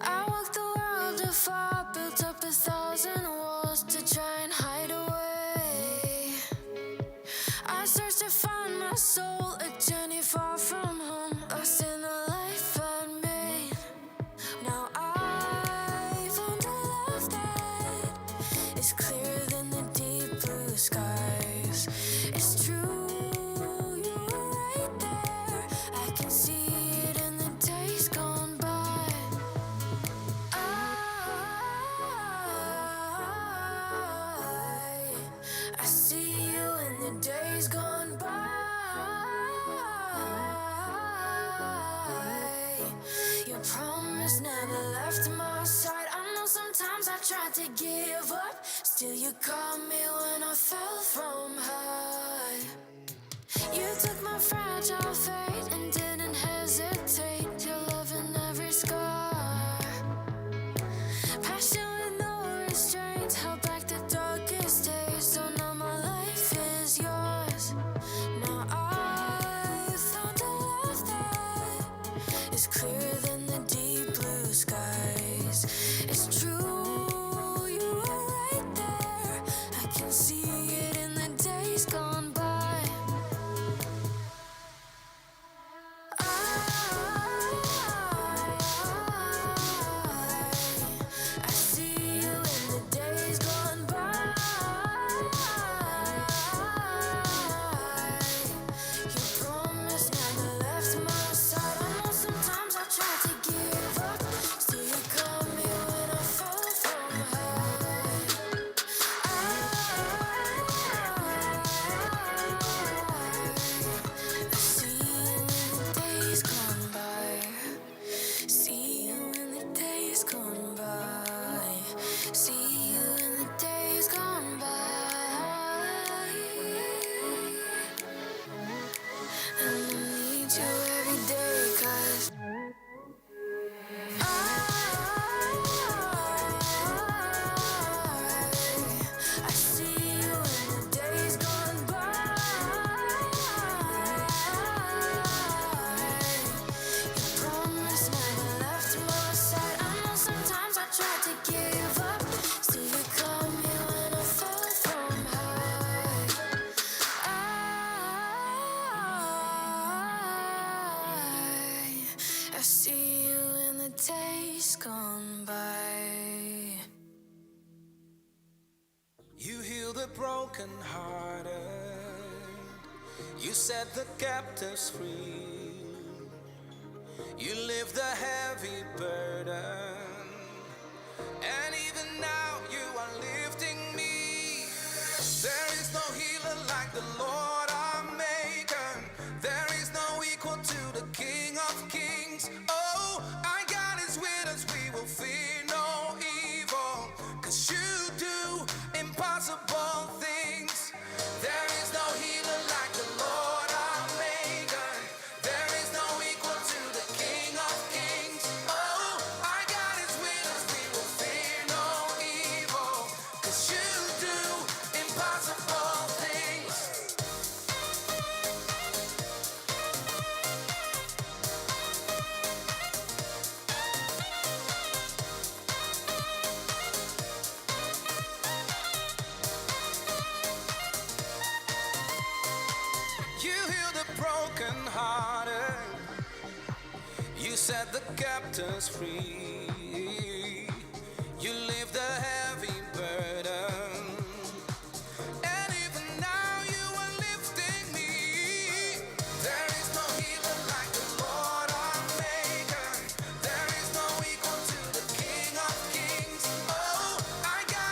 I walked the world afar, built up 1,000 walls to try and hide away. I searched to find my soul, a journey far from home, lost in the life I'd made. Now I found a love that is clearer than the deep blue skies. It's true, you were right there. I can see it in the days gone by. I see you in the days gone by. Your promise never left my side. I know sometimes I tried to give up, still you caught me when I fell from high. You took my fragile fate and didn't hesitate. Your love in every scar, passion with no restraint, held back the darkest days. So now my life is yours. Now I found a love that is clearer than the deep blue skies. It's true, you were right there. I can see it in the days gone by. I see you in the days gone by. Your promise never left my side. I know sometimes I tried to give up, still you caught me when I fell from high. I see you in the days gone by. See you in the days gone by. See you in the days gone by. And I need you every day, 'cause I see you in the days gone by. Your promise never left my side. I know sometimes I tried to give up, still you caught me when I fell from high. I see you in the days gone by. You heal the broken-hearted. You set the captives free. You lift the heavy burden. And even now you are lifting me. There is no healer like the Lord our Maker. There is no equal to the King of Kings. Oh, our God is with us, we will fear no evil. 'Cause you do impossible things. There is no healer like the Lord our Maker. There is no equal to the King of Kings. Oh, our God is with us, we will fear no evil. 'Cause you do impossible things. You heal the broken-hearted. You set the captives free. You lift the heavy burden. And even now you are lifting me. There is no healer like the Lord our Maker. There is no equal to the King of Kings. Oh, our God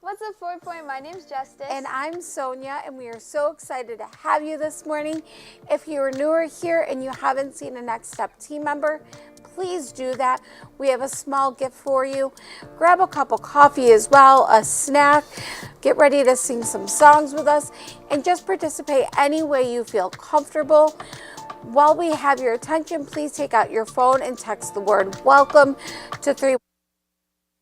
What's up, 4 Point? My name's Justice. And I'm Sonia, and we are so excited to have you this morning. If you are newer here and you haven't seen a Next Step team member, please do that. We have a small gift for you. Grab a cup of coffee as well, a snack. Get ready to sing some songs with us, and just participate any way you feel comfortable. While we have your attention, please take out your phone and text the word welcome to 3.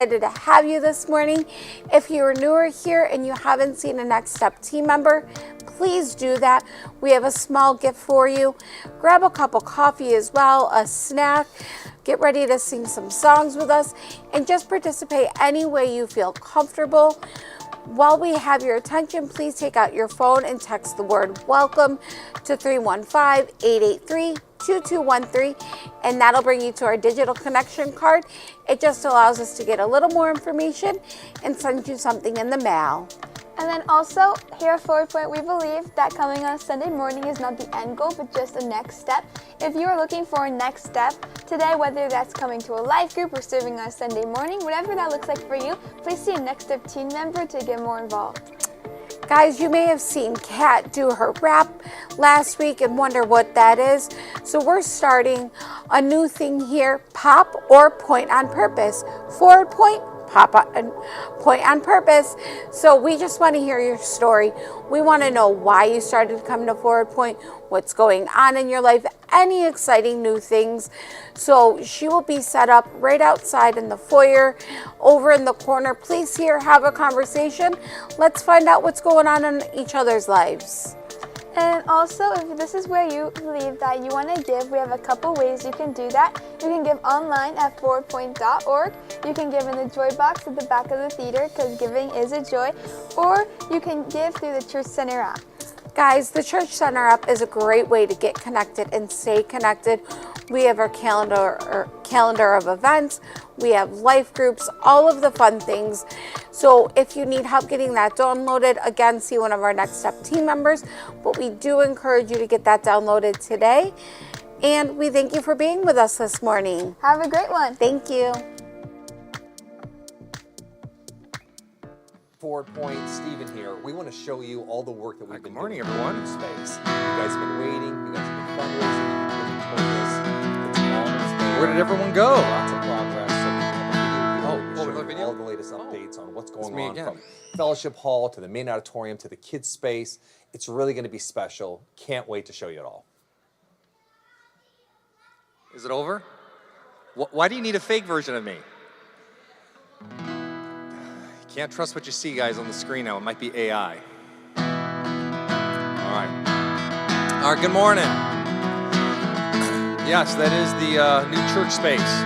Excited to have you this morning. If you are newer here and you haven't seen a Next Step team member, please do that. We have a small gift for you. Grab a cup of coffee as well, a snack. Get ready to sing some songs with us, and just participate any way you feel comfortable. While we have your attention, please take out your phone and text the word welcome to 315-883-2213, and that'll bring you to our digital connection card. It just allows us to get a little more information and send you something in the mail. And then also, here at 4 Point, we believe that coming on Sunday morning is not the end goal, but just a next step. If you are looking for a next step today, whether that's coming to a life group or serving on Sunday morning, whatever that looks like for you, please see a Next Step team member to get more involved. Guys, you may have seen Kat do her rap last week and wonder what that is. So we're starting a new thing here, Pop or Point on Purpose. Forward point, pop on, point on purpose. So we just want to hear your story. We want to know why you started to come to Forward Point, what's going on in your life, any exciting new things. So she will be set up right outside in the foyer, over in the corner. Please here, have a conversation. Let's find out what's going on in each other's lives. And also, if this is where you believe that you want to give, we have a couple ways you can do that. You can give online at forwardpoint.org. You can give in the Joy Box at the back of the theater, because giving is a joy. Or you can give through the Church Center app. Guys, the Church Center app is a great way to get connected and stay connected. We have our calendar of events. We have life groups, all of the fun things. So if you need help getting that downloaded, again, see one of our Next Step team members. But we do encourage you to get that downloaded today. And we thank you for being with us this morning. Have a great one. Thank you. Forward Point, Stephen here. We want to show you all the work that we've been doing. Good morning, everyone. In space. You guys have been waiting. You guys have been fundraising. You've been doing this. It's almost there. Where did everyone go? Lots of progress. So we have a video another video? all the latest updates on what's going me on again. from Fellowship Hall to the main auditorium to the kids' space. It's really going to be special. Can't wait to show you it all. Is it over? Why do you need a fake version of me? You can't trust what you see, guys, on the screen now. It might be AI. All right, good morning. Yes, that is the new church space.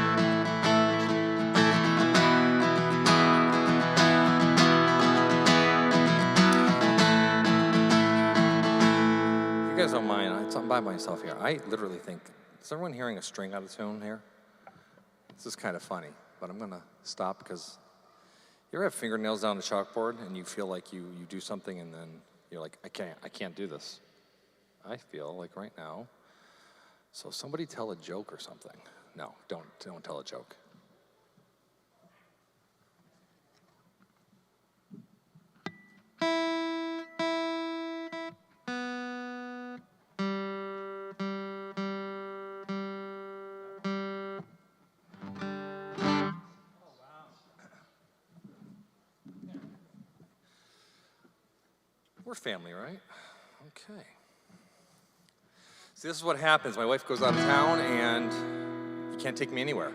If you guys don't mind, I'm by myself here. I literally think, is everyone hearing a string out of tune here? This is kind of funny, but I'm gonna stop because you ever have fingernails down the chalkboard and you feel like you do something and then you're like, I can't do this. I feel like right now. So somebody tell a joke or something. No, don't tell a joke. We're family, right? Okay. See, this is what happens. My wife goes out of town and you can't take me anywhere.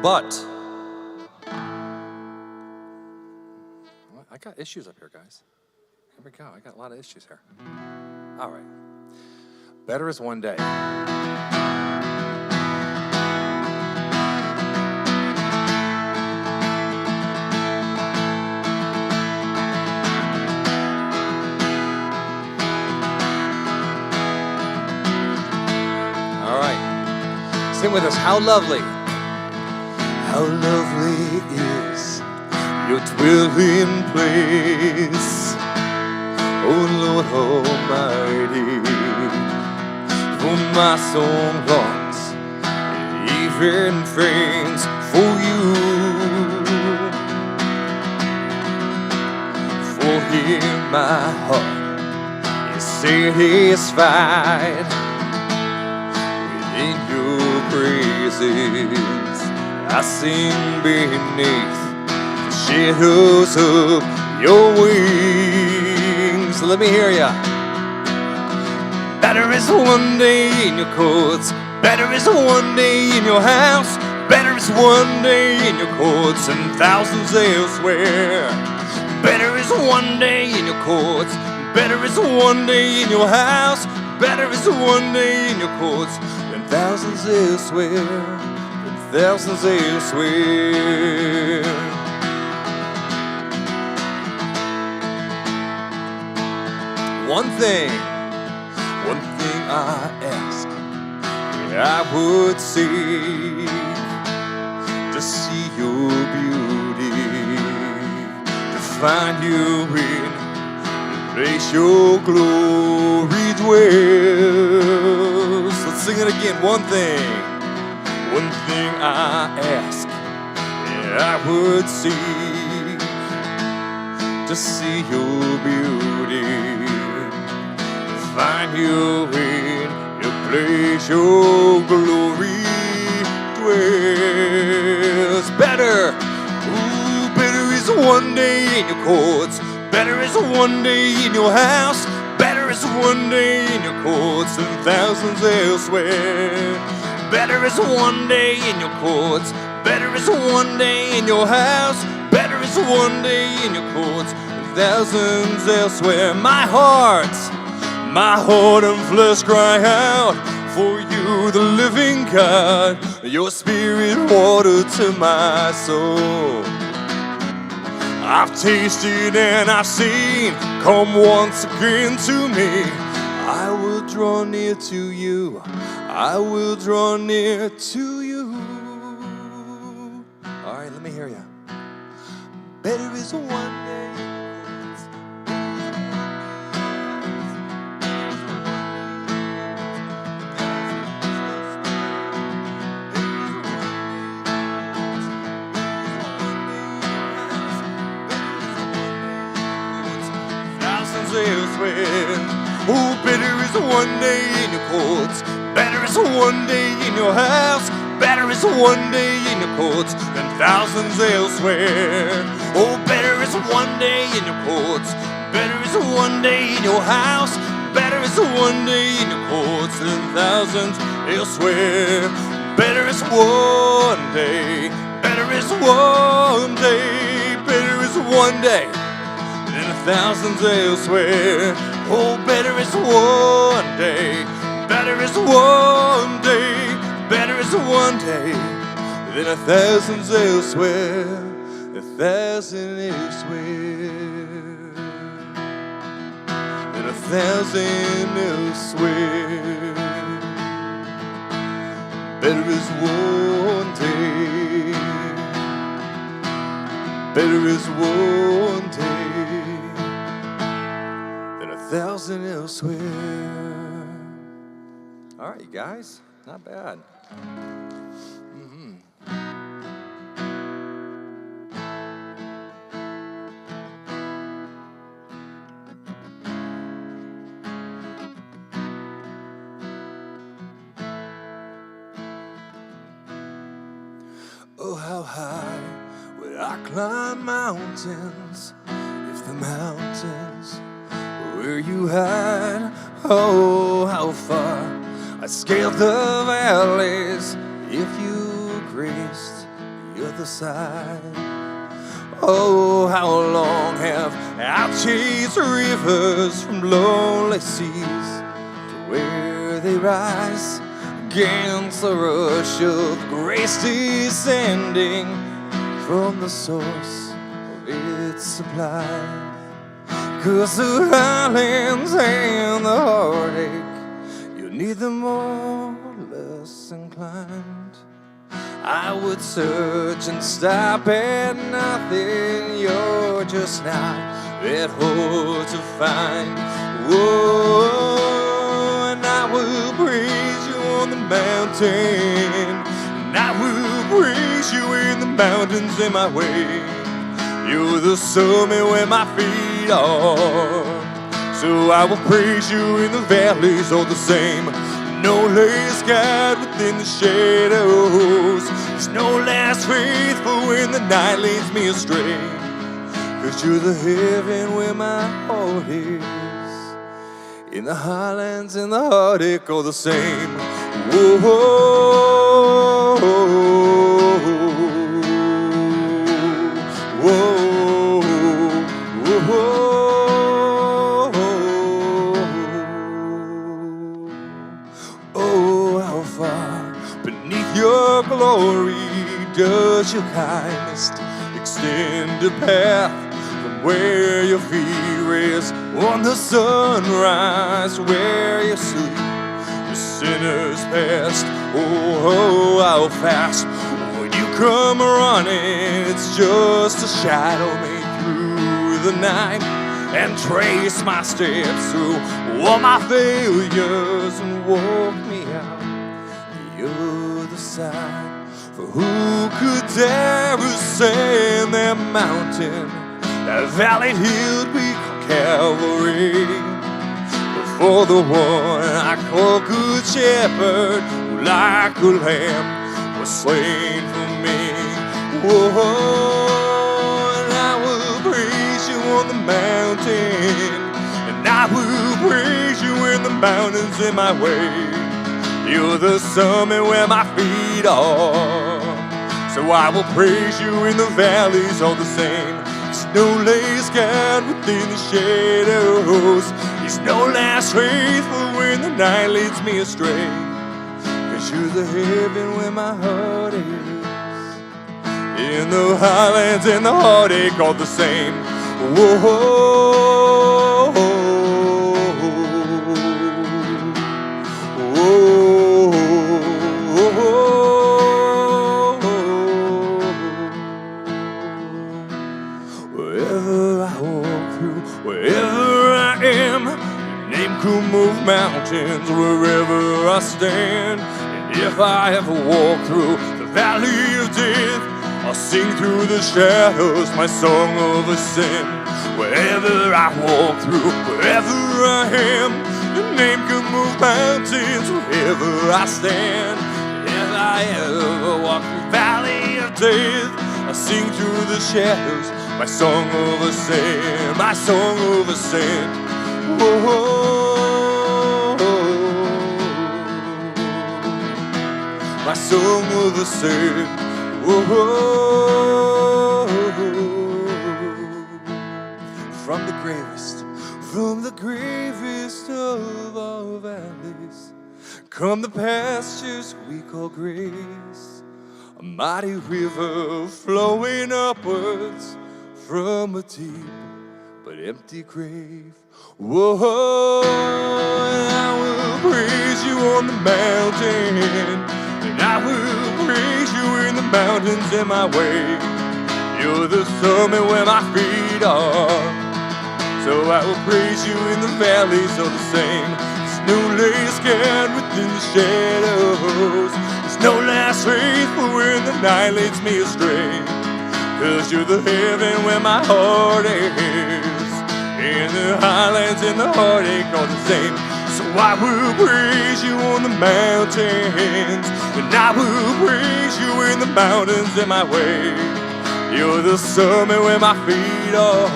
But I got issues up here, guys. Here we go. I got a lot of issues here. All right. Better is one day. Sing with us. How lovely. How lovely is your dwelling place, oh Lord Almighty. For my soul longs, even faints for you. in my heart is satisfied within your praises. I sing beneath the shadows of your wings. Let me hear ya. Better is one day in your courts. Better is one day in your house. Better is one day in your courts and thousands elsewhere. Better is one day in your courts. Better is one day in your house. Better is one day in your courts than thousands elsewhere. Than thousands elsewhere. One thing I ask, I would seek to see your beauty, to find you in the place your glory dwells. Let's sing it again. One thing I ask, I would seek to see your beauty, find you in your place, your glory dwells. Better, ooh, better is one day in your courts. Better is one day in your house. Better is one day in your courts than thousands elsewhere. Better is one day in your courts. Better is one day in your house. Better is one day in your courts than thousands elsewhere. My heart and flesh cry out for you, the living God. Your spirit water to my soul. I've tasted and I've seen. Come once again to me. I will draw near to you. I will draw near to you. All right, let me hear you. Better is one day. Elsewhere. Oh, better is one day in your courts. Better is one day in your house. Better is one day in your courts than thousands elsewhere. Oh, better is one day in your courts. Better is one day in your house. Better is one day in your courts than thousands elsewhere. Better is one day. Better is one day. Better is one day than thousands elsewhere. Oh, better is one day. Better is one day. Better is one day than a thousands elsewhere. A thousand elsewhere. Than a thousand elsewhere. Better is one day. Better is one day than a thousand elsewhere. All right, you guys, not bad. Oh, how high would I climb mountains if the mountains were where you hide? Oh, how far I scaled the valleys if you graced the other side. Oh, how long have I chased rivers from lonely seas to where they rise against the rush of grace descending from the source of its supply. 'Cause the violence and the heartache, you're neither more or less inclined. I would search and stop at nothing. You're just not that hard to find. Whoa, and I will praise you on the mountain, and I will praise you in the mountains in my way. You're the summit where my feet are. So I will praise you in the valleys all the same. No less God within the shadows. There's no less faithful when the night leads me astray. 'Cause you're the heaven where my heart is. In the highlands and the heartache all the same. Whoa, whoa, whoa, whoa, whoa. Oh, how far beneath your glory does your kindness extend a path from where your feet rest on the sunrise, where you sleep the sinners past. Oh, how fast when you come running, it's just a shadow made through the night, and trace my steps through all my failures and walk me out the other side. For who could dare ascend that mountain, that valley hill we call Calvary? For the one I call Good Shepherd, who like a lamb was slain for me. Whoa, and I will praise you on the mountain, and I will praise you in the mountains in my way. You're the summit where my feet are. So I will praise you in the valleys all the same. There's no less God within the shadows. He's no less faithful when the night leads me astray. 'Cause you're the heaven where my heart is. In the highlands and the heartache all the same. Whoa, wherever I walk through, wherever I am, your name could move mountains wherever I stand. And if I ever walk through the valley of death, I'll sing through the shadows my song of ascent. Wherever I walk through, wherever I am, your name can move mountains wherever I stand. If I ever walk through the valley of death, I'll sing through the shadows my song of ascent, my song of ascent. Whoa, my song of ascent. Whoa, from the gravest of our valleys, come the pastures we call grace, a mighty river flowing upwards from a deep but empty grave. Whoa, and I will praise you on the mountain, and I will praise you in the mountains in my way. You're the summit where my feet are, so I will praise you in the valleys all the same. There's no less God within the shadows. There's no less faithful when the night leads me astray. 'Cause you're the heaven where my heart is. In the highlands and the heartache all the same. So I will praise you on the mountains, and I will praise you in the mountains in my way. You're the summit where my feet are,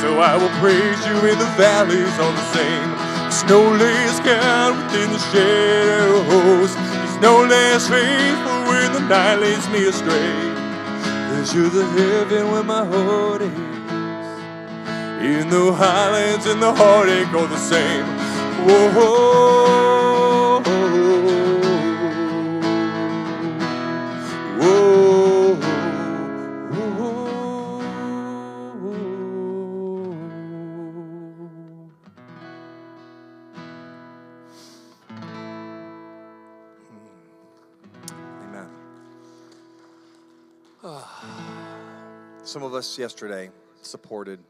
so I will praise you in the valleys all the same. There's no less God within the shadows. There's no less faithful when the night leads me astray. 'Cause you're the heaven where my heart is. In the highlands and the heartache all the same. Whoa, whoa, Amen. Some of us yesterday supported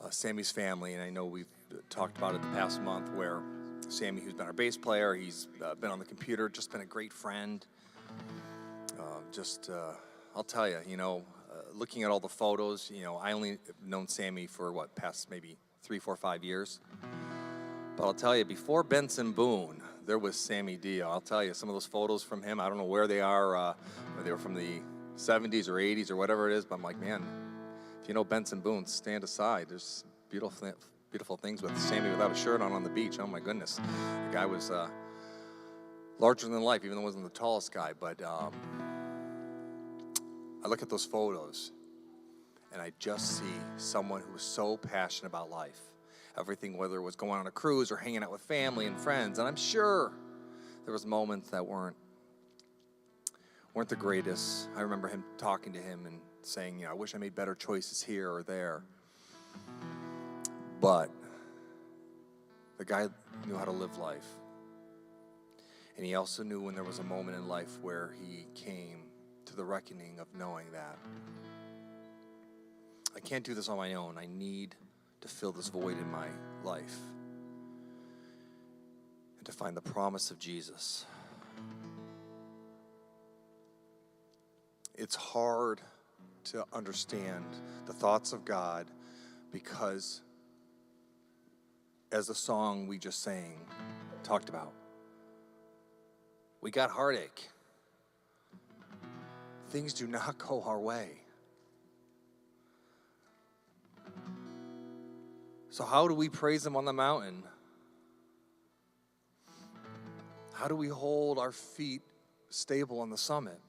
Sammy's family, and I know we've talked about it the past month, where Sammy, who's been our bass player, he's been on the computer, just been a great friend. I'll tell you, looking at all the photos, you know, I only have known Sammy for past maybe 3, 4, 5 years. But I'll tell you, before Benson Boone, there was Sammy Dio. I'll tell you, some of those photos from him, I don't know where they are, they were from the 70s or 80s or whatever it is, but I'm like, man, if you know Benson Boone, stand aside. There's beautiful things with Sammy without a shirt on the beach. Oh my goodness. The guy was larger than life, even though he wasn't the tallest guy. But I look at those photos, and I just see someone who was so passionate about life. Everything, whether it was going on a cruise or hanging out with family and friends. And I'm sure there was moments that weren't the greatest. I remember him talking to him and saying, you know, I wish I made better choices here or there. But the guy knew how to live life. And he also knew when there was a moment in life where he came to the reckoning of knowing that I can't do this on my own. I need to fill this void in my life and to find the promise of Jesus. It's hard to understand the thoughts of God because, as the song we just sang talked about, we got heartache. Things do not go our way. So how do we praise Him on the mountain? How do we hold our feet stable on the summit?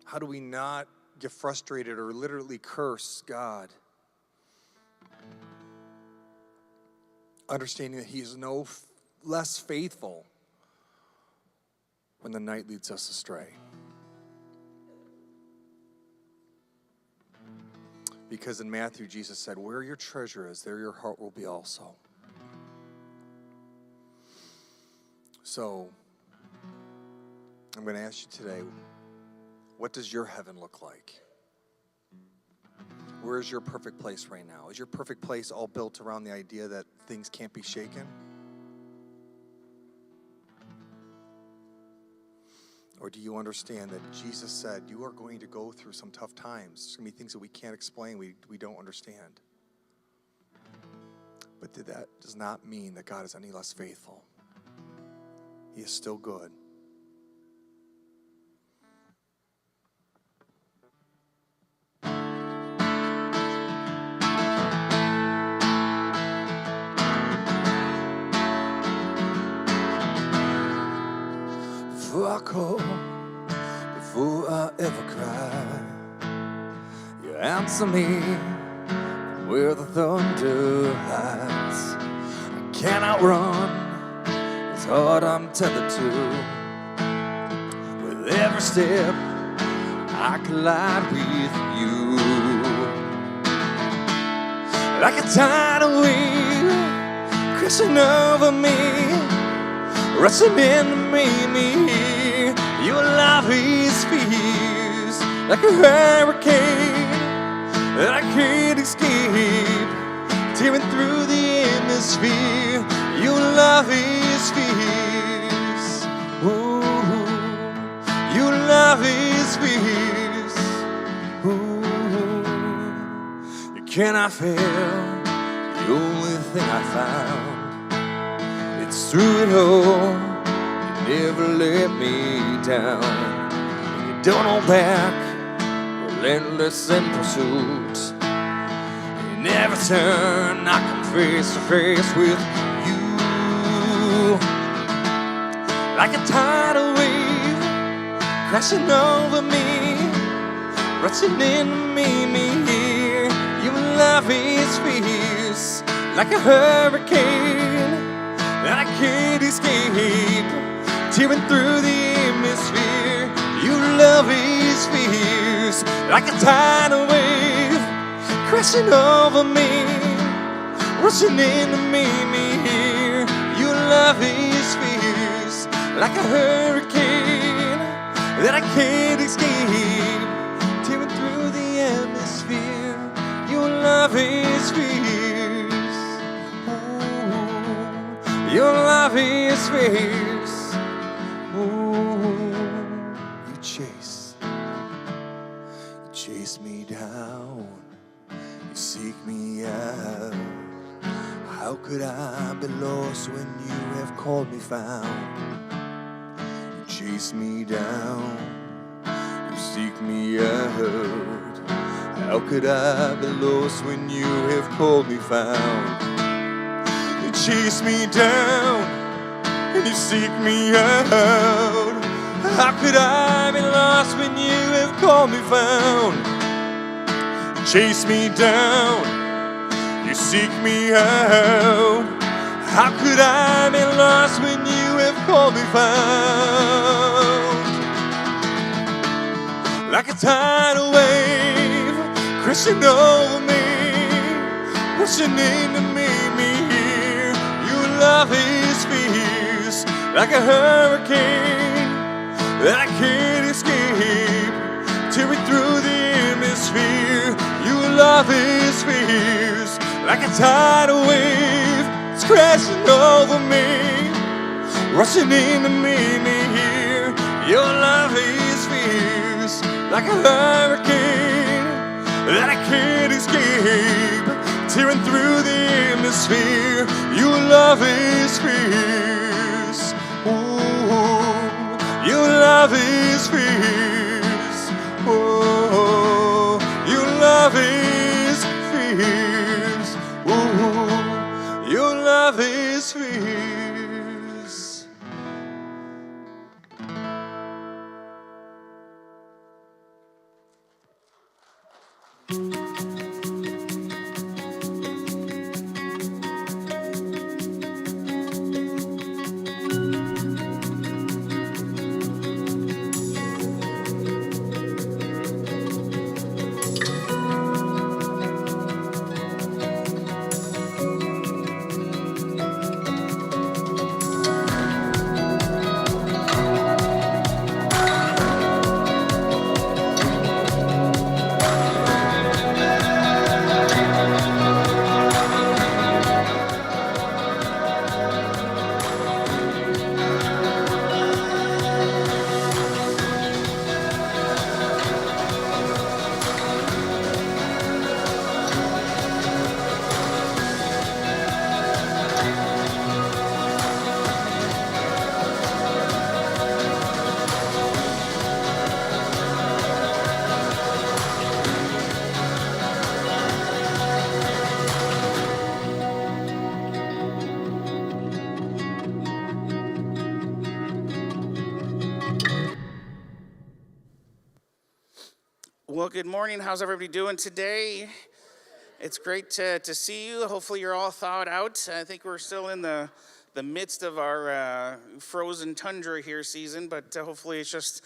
How do we not get frustrated or literally curse God? Understanding that He is no less faithful when the night leads us astray. Because in Matthew, Jesus said, where your treasure is, there your heart will be also. So, I'm going to ask you today, what does your heaven look like? Where is your perfect place right now? Is your perfect place all built around the idea that things can't be shaken? Or do you understand that Jesus said you are going to go through some tough times? There's going to be things that we can't explain, we don't understand. But that does not mean that God is any less faithful. He is still good. Fuck home before I ever cry. You answer me where the thunder hides. I cannot run this heart I'm tethered to. With every step I collide with you. Like a tidal wave crashing over me, rushing into me. Your love is fierce, like a hurricane that I can't escape, tearing through the atmosphere. Your love is fierce. Ooh, your love is fierce. Ooh, you cannot fail. The only thing I found, it's through it all. Never let me down. You don't hold back, relentless in pursuit. You never turn, I come face to face with you. Like a tidal wave crashing over me, rushing into me. Your love is fierce, like a hurricane that I can't escape, tearing through the atmosphere. Your love is fierce, like a tidal wave crashing over me, rushing into me. Your love is fierce, like a hurricane that I can't escape, tearing through the atmosphere. Your love is fierce. Ooh, your love is fierce. Ooh, you chase chase me down, you seek me out. How could I be lost when you have called me found? You chase me down, you seek me out. How could I be lost when you have called me found? You chase me down and you seek me out. How could I be lost when you have called me found? You chase me down, you seek me out. How could I be lost when you have called me found? Like a tidal wave crashing over me, rushing in to meet me here. Your love is fierce, like a hurricane that I can't escape, tearing through the atmosphere. Your love is fierce, like a tidal wave. It's crashing over me, rushing in to meet me here. Your love is fierce, like a hurricane that I can't escape, tearing through the atmosphere. Your love is fierce. Ooh, your love is fierce. Oh, your love is fierce. Ooh, your love is fierce. Well, good morning. How's everybody doing today? It's great to see you. Hopefully you're all thawed out. I think we're still in the midst of our frozen tundra here season, but hopefully it's just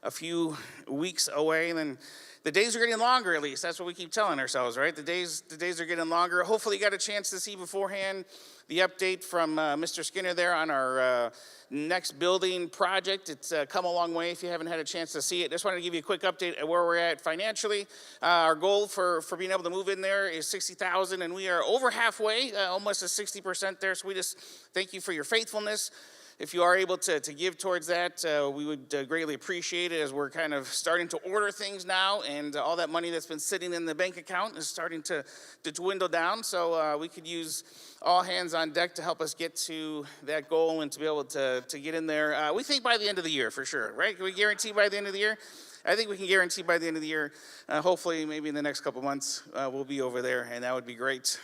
a few weeks away. And then the days are getting longer, at least. That's what we keep telling ourselves, right? The days are getting longer. Hopefully you got a chance to see beforehand the update from Mr. Skinner there on our next building project. It's come a long way if you haven't had a chance to see it. Just wanted to give you a quick update at where we're at financially. Our goal for being able to move in there is $60,000, and we are over halfway, almost at 60% there. So we just thank you for your faithfulness. If you are able to give towards that, we would greatly appreciate it, as we're kind of starting to order things now, and all that money that's been sitting in the bank account is starting to dwindle down. So we could use all hands on deck to help us get to that goal and to be able to get in there. We think by the end of the year, for sure, right? Can we guarantee by the end of the year? I think we can guarantee by the end of the year, hopefully maybe in the next couple months, we'll be over there, and that would be great.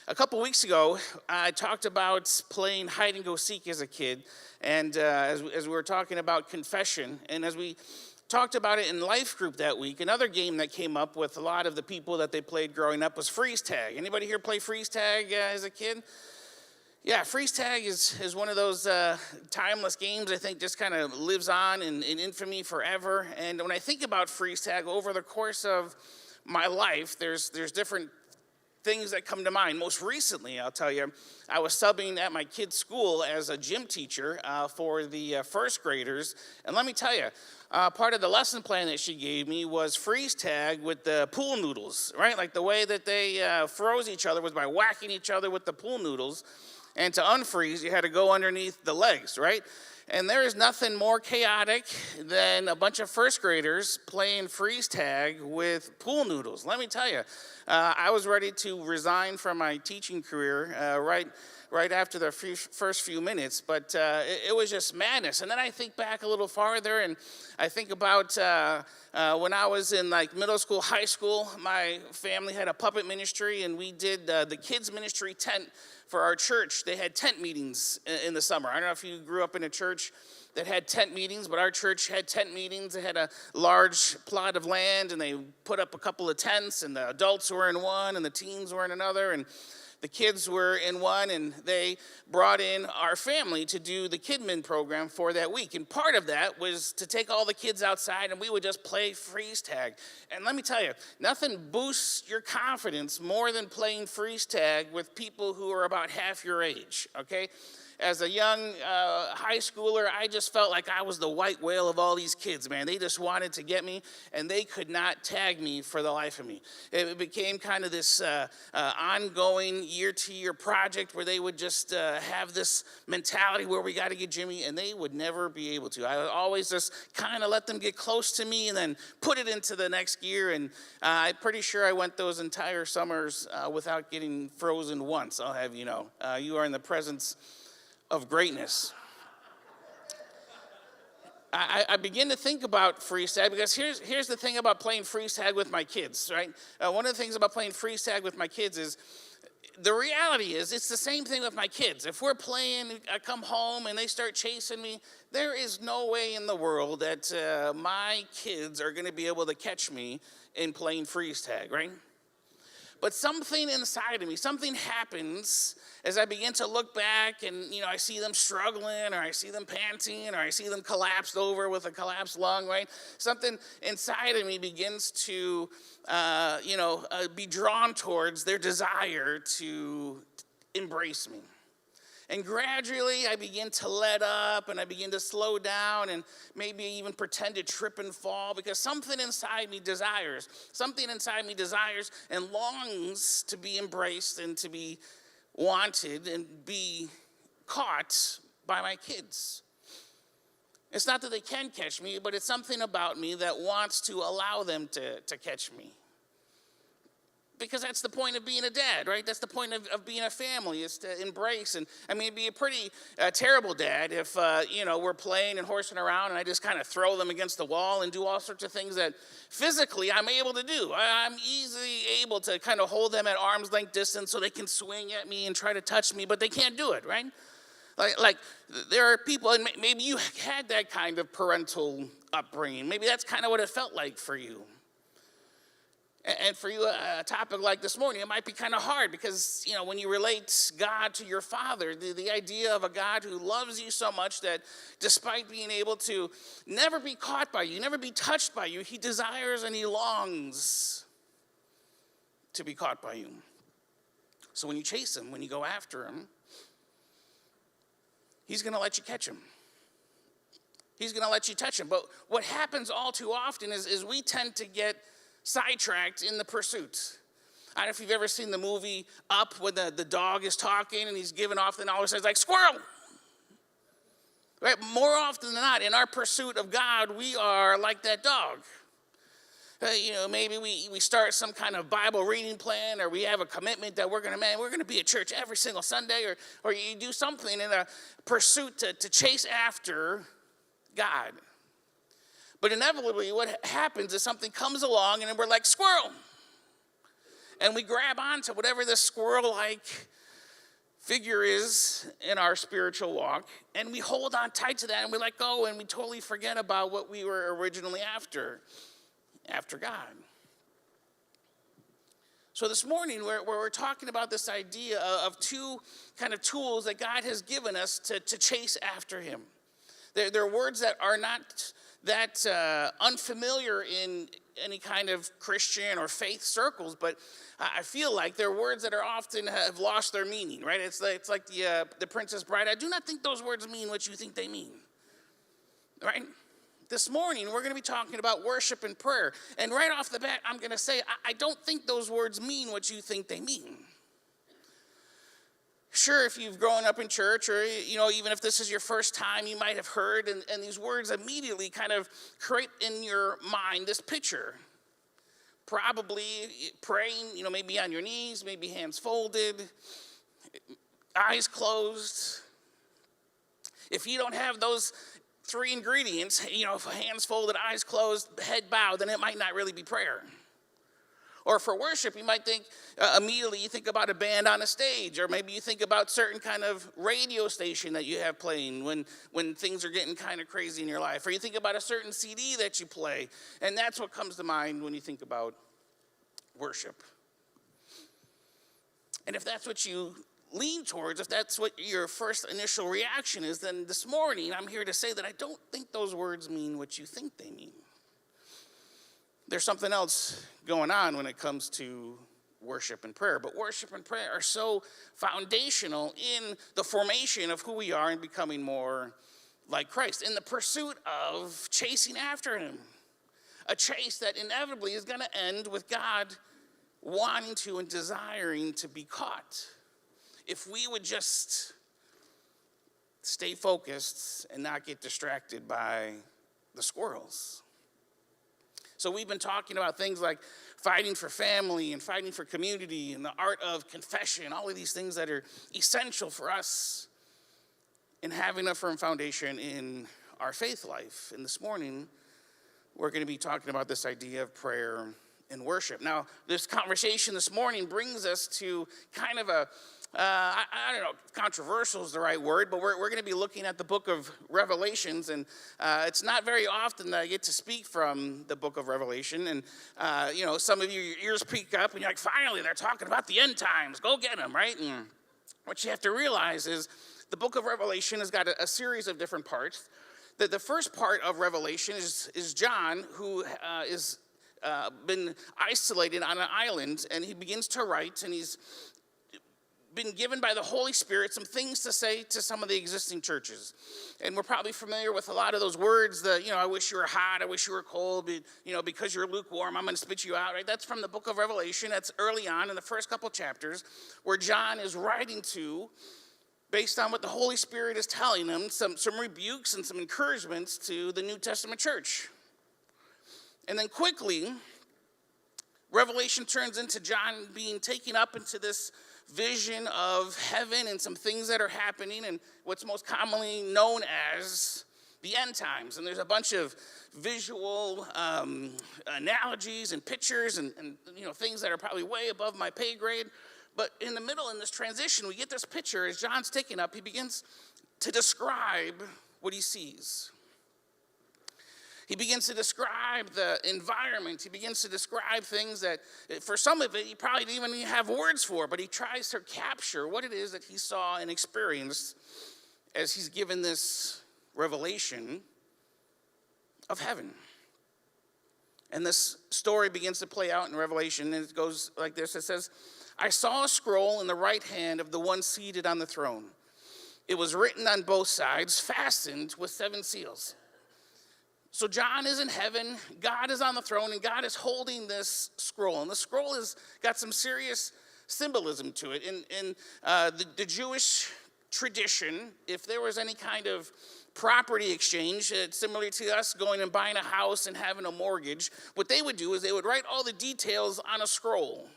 A couple weeks ago, I talked about playing hide and go seek as a kid, and as we were talking about confession, and as we talked about it in life group that week, another game that came up with a lot of the people that they played growing up was freeze tag. Anybody here play freeze tag as a kid? Yeah, freeze tag is one of those timeless games I think just kind of lives on in infamy forever. And when I think about freeze tag over the course of my life, there's different things that come to mind. Most recently, I'll tell you, I was subbing at my kid's school as a gym teacher for the first graders. And let me tell you, part of the lesson plan that she gave me was freeze tag with the pool noodles, right? Like the way that they froze each other was by whacking each other with the pool noodles. And to unfreeze, you had to go underneath the legs, right? And there is nothing more chaotic than a bunch of first graders playing freeze tag with pool noodles. Let me tell you, I was ready to resign from my teaching career right after the first few minutes, but it was just madness. And then I think back a little farther, and I think about when I was in like middle school, high school. My family had a puppet ministry, and we did the kids ministry tent for our church. They had tent meetings in the summer. I don't know if you grew up in a church that had tent meetings, but our church had tent meetings. They had a large plot of land, and they put up a couple of tents, and the adults were in one, and the teens were in another, and the kids were in one, and they brought in our family to do the Kidmin program for that week. And part of that was to take all the kids outside, and we would just play freeze tag. And let me tell you, nothing boosts your confidence more than playing freeze tag with people who are about half your age, okay? As a young high schooler, I just felt like I was the white whale of all these kids, man. They just wanted to get me, and they could not tag me for the life of me. It became kind of this ongoing year-to-year project where they would just have this mentality where we got to get Jimmy, and they would never be able to. I would always just kind of let them get close to me and then put it into the next gear, and I'm pretty sure I went those entire summers without getting frozen once, I'll have you know. You are in the presence of greatness. I begin to think about freeze tag because here's the thing about playing freeze tag with my kids, right? One of the things about playing freeze tag with my kids is the reality is it's the same thing with my kids. If we're playing, I come home and they start chasing me, there is no way in the world that my kids are going to be able to catch me in playing freeze tag, right? But something inside of me, something happens as I begin to look back and, you know, I see them struggling or I see them panting or I see them collapsed over with a collapsed lung, right? Something inside of me begins to, be drawn towards their desire to embrace me. And gradually, I begin to let up and I begin to slow down and maybe even pretend to trip and fall because something inside me desires and longs to be embraced and to be wanted and be caught by my kids. It's not that they can catch me, but it's something about me that wants to allow them to catch me. Because that's the point of being a dad, right? That's the point of being a family, is to embrace. And I mean, it'd be a pretty terrible dad if, we're playing and horsing around and I just kind of throw them against the wall and do all sorts of things that physically I'm able to do. I'm easily able to kind of hold them at arm's length distance so they can swing at me and try to touch me, but they can't do it, right? Like there are people, and maybe you had that kind of parental upbringing. Maybe that's kind of what it felt like for you. And for you, a topic like this morning, it might be kind of hard because, when you relate God to your Father, the idea of a God who loves you so much that despite being able to never be caught by you, never be touched by you, he desires and he longs to be caught by you. So when you chase him, when you go after him, he's going to let you catch him. He's going to let you touch him. But what happens all too often is we tend to get sidetracked in the pursuit. I don't know if you've ever seen the movie Up when the dog is talking and he's giving off, and all of a sudden it's like, squirrel! Right? More often than not, in our pursuit of God, we are like that dog. Maybe we start some kind of Bible reading plan, or we have a commitment that we're going to be at church every single Sunday, or you do something in a pursuit to chase after God. But inevitably, what happens is something comes along, and then we're like, squirrel. And we grab onto whatever this squirrel-like figure is in our spiritual walk, and we hold on tight to that, and we let go, and we totally forget about what we were originally after God. So this morning, we're talking about this idea of two kind of tools that God has given us to chase after him. They're words that are not that unfamiliar in any kind of Christian or faith circles, but I feel like they're words that are often have lost their meaning, right? It's like the Princess Bride. I do not think those words mean what you think they mean, right? This morning, we're going to be talking about worship and prayer. And right off the bat, I'm going to say, I don't think those words mean what you think they mean. Sure, if you've grown up in church, or even if this is your first time, you might have heard, and these words immediately kind of create in your mind this picture. Probably praying, maybe on your knees, maybe hands folded, eyes closed. If you don't have those three ingredients, hands folded, eyes closed, head bowed, then it might not really be prayer. Or for worship, you might think immediately you think about a band on a stage, or maybe you think about certain kind of radio station that you have playing when things are getting kind of crazy in your life. Or you think about a certain CD that you play, and that's what comes to mind when you think about worship. And if that's what you lean towards, if that's what your first initial reaction is, then this morning I'm here to say that I don't think those words mean what you think they mean. There's something else going on when it comes to worship and prayer. But worship and prayer are so foundational in the formation of who we are and becoming more like Christ, in the pursuit of chasing after him. A chase that inevitably is going to end with God wanting to and desiring to be caught. If we would just stay focused and not get distracted by the squirrels. So we've been talking about things like fighting for family and fighting for community and the art of confession, all of these things that are essential for us in having a firm foundation in our faith life. And this morning, we're going to be talking about this idea of prayer and worship. Now, this conversation this morning brings us to kind of a I don't know, controversial is the right word, but we're going to be looking at the book of Revelations, and it's not very often that I get to speak from the book of Revelation, and some of you, your ears peak up, and you're like, finally, they're talking about the end times, go get them, right? And what you have to realize is the book of Revelation has got a series of different parts. The first part of Revelation is John, who is been isolated on an island, and he begins to write, and he's been given by the Holy Spirit some things to say to some of the existing churches. And we're probably familiar with a lot of those words that, I wish you were hot, I wish you were cold, but, because you're lukewarm, I'm going to spit you out, right? That's from the book of Revelation. That's early on in the first couple chapters where John is writing to, based on what the Holy Spirit is telling him, some rebukes and some encouragements to the New Testament church. And then quickly, Revelation turns into John being taken up into this vision of heaven and some things that are happening and what's most commonly known as the end times. And there's a bunch of visual analogies and pictures and things that are probably way above my pay grade. But in the middle, in this transition, we get this picture as John's taken up. He begins to describe what he sees. He begins to describe the environment. He begins to describe things that, for some of it, he probably didn't even have words for, but he tries to capture what it is that he saw and experienced as he's given this revelation of heaven. And this story begins to play out in Revelation, and it goes like this. It says, I saw a scroll in the right hand of the one seated on the throne. It was written on both sides, fastened with 7 seals. So John is in heaven, God is on the throne, and God is holding this scroll. And the scroll has got some serious symbolism to it. In the Jewish tradition, if there was any kind of property exchange, similar to us going and buying a house and having a mortgage, what they would do is they would write all the details on a scroll.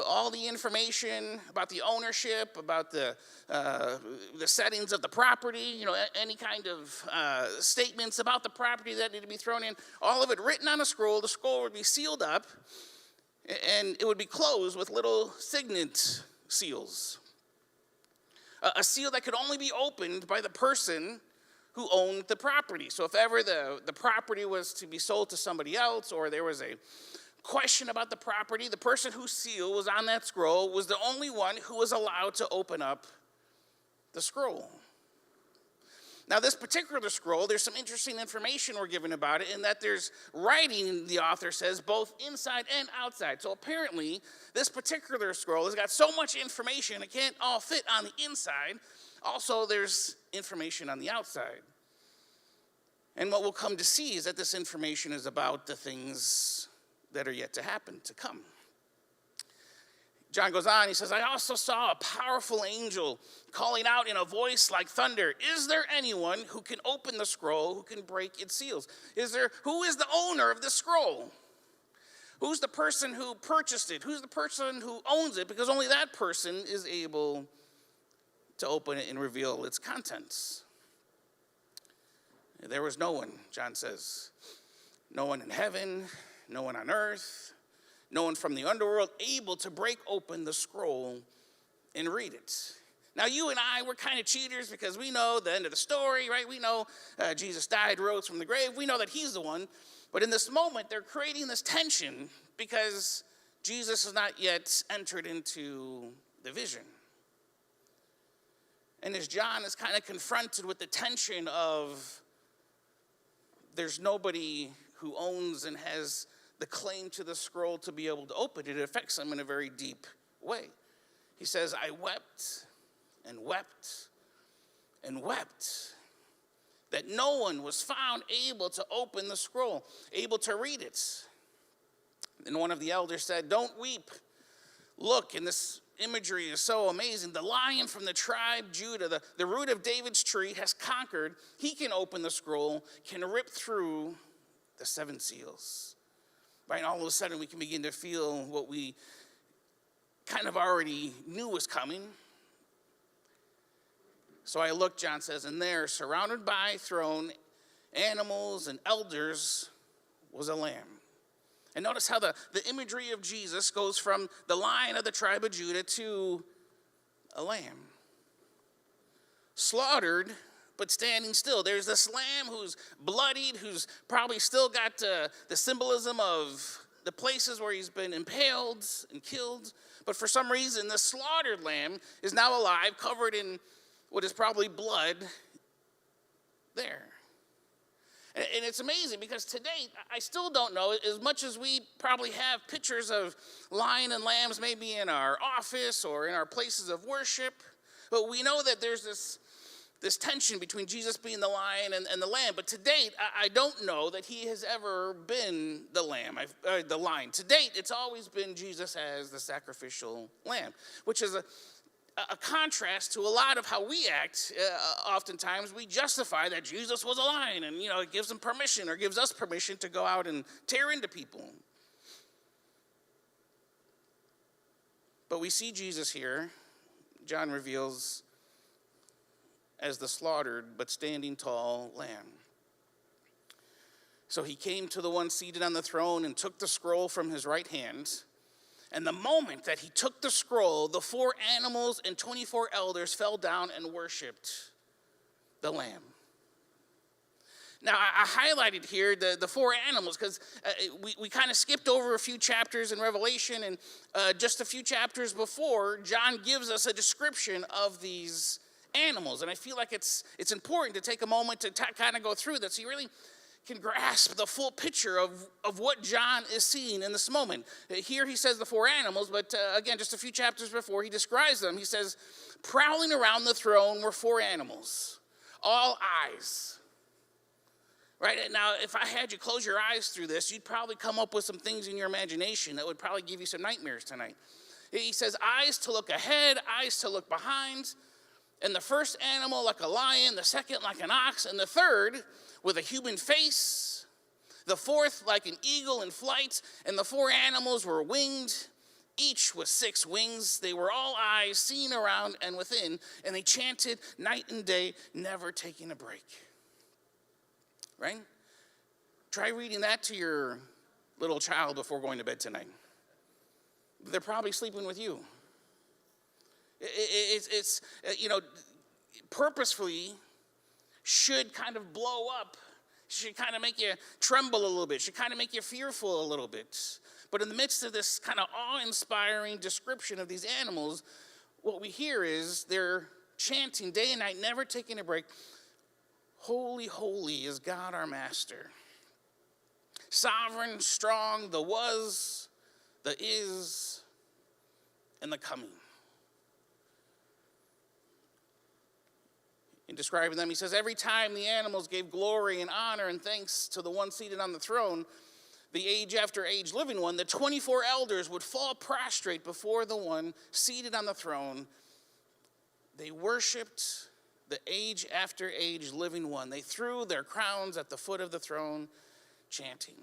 All the information about the ownership, about the settings of the property, any kind of statements about the property that need to be thrown in, all of it written on a scroll. The scroll would be sealed up, and it would be closed with little signet seals. A seal that could only be opened by the person who owned the property. So if ever the property was to be sold to somebody else, or there was a question about the property, the person whose seal was on that scroll was the only one who was allowed to open up the scroll. Now, this particular scroll, there's some interesting information we're given about it, in that there's writing, the author says, both inside and outside. So apparently, this particular scroll has got so much information, it can't all fit on the inside. Also, there's information on the outside. And what we'll come to see is that this information is about the things that are yet to happen, to come. John goes on, he says, I also saw a powerful angel calling out in a voice like thunder, is there anyone who can open the scroll, who can break its seals? Who is the owner of the scroll? Who's the person who purchased it? Who's the person who owns it? Because only that person is able to open it and reveal its contents. There was no one, John says, no one in heaven, no one on earth, no one from the underworld able to break open the scroll and read it. Now, you and I, we're kind of cheaters because we know the end of the story, right? We know Jesus died, rose from the grave. We know that he's the one. But in this moment, they're creating this tension because Jesus has not yet entered into the vision. And as John is kind of confronted with the tension of there's nobody who owns and has the claim to the scroll to be able to open it, it affects him in a very deep way. He says, I wept and wept and wept that no one was found able to open the scroll, able to read it. And one of the elders said, don't weep. Look, and this imagery is so amazing. The lion from the tribe Judah, the root of David's tree, has conquered. He can open the scroll, can rip through the 7 seals. Right, and all of a sudden we can begin to feel what we kind of already knew was coming. So I looked, John says, and there, surrounded by throne, animals, and elders, was a lamb. And notice how the imagery of Jesus goes from the lion of the tribe of Judah to a lamb. Slaughtered, but standing still. There's this lamb who's bloodied, who's probably still got the symbolism of the places where he's been impaled and killed. But for some reason, the slaughtered lamb is now alive, covered in what is probably blood there. And it's amazing because to date, I still don't know, as much as we probably have pictures of lion and lambs maybe in our office or in our places of worship, but we know that there's this tension between Jesus being the lion and the lamb. But to date, I don't know that he has ever been the the lion. To date, it's always been Jesus as the sacrificial lamb, which is a contrast to a lot of how we act. Oftentimes, we justify that Jesus was a lion, and it gives him permission or gives us permission to go out and tear into people. But we see Jesus here, John reveals, as the slaughtered but standing tall lamb. So he came to the one seated on the throne and took the scroll from his right hand. And the moment that he took the scroll, the 4 animals and 24 elders fell down and worshiped the lamb. Now, I highlighted here the 4 animals because we kind of skipped over a few chapters in Revelation, and just a few chapters before, John gives us a description of these animals. And I feel like it's important to take a moment to kind of go through that so you really can grasp the full picture of what John is seeing in this moment. Here he says the 4 animals, but again, just a few chapters before, he describes them. He says, prowling around the throne were 4 animals, all eyes. Right? Now, if I had you close your eyes through this, you'd probably come up with some things in your imagination that would probably give you some nightmares tonight. He says, eyes to look ahead, eyes to look behind. And the first animal like a lion, the second like an ox, and the third with a human face, the fourth like an eagle in flight, and the 4 animals were winged, each with 6 wings. They were all eyes, seen around and within, and they chanted night and day, never taking a break. Right? Try reading that to your little child before going to bed tonight. They're probably sleeping with you. It's purposefully should kind of blow up, should kind of make you tremble a little bit, should kind of make you fearful a little bit. But in the midst of this kind of awe-inspiring description of these animals, what we hear is they're chanting day and night, never taking a break. Holy, holy is God our Master. Sovereign, strong, the was, the is, and the coming. In describing them, he says, every time the animals gave glory and honor and thanks to the one seated on the throne, the age after age living one, the 24 elders would fall prostrate before the one seated on the throne. They worshiped the age after age living one. They threw their crowns at the foot of the throne, chanting.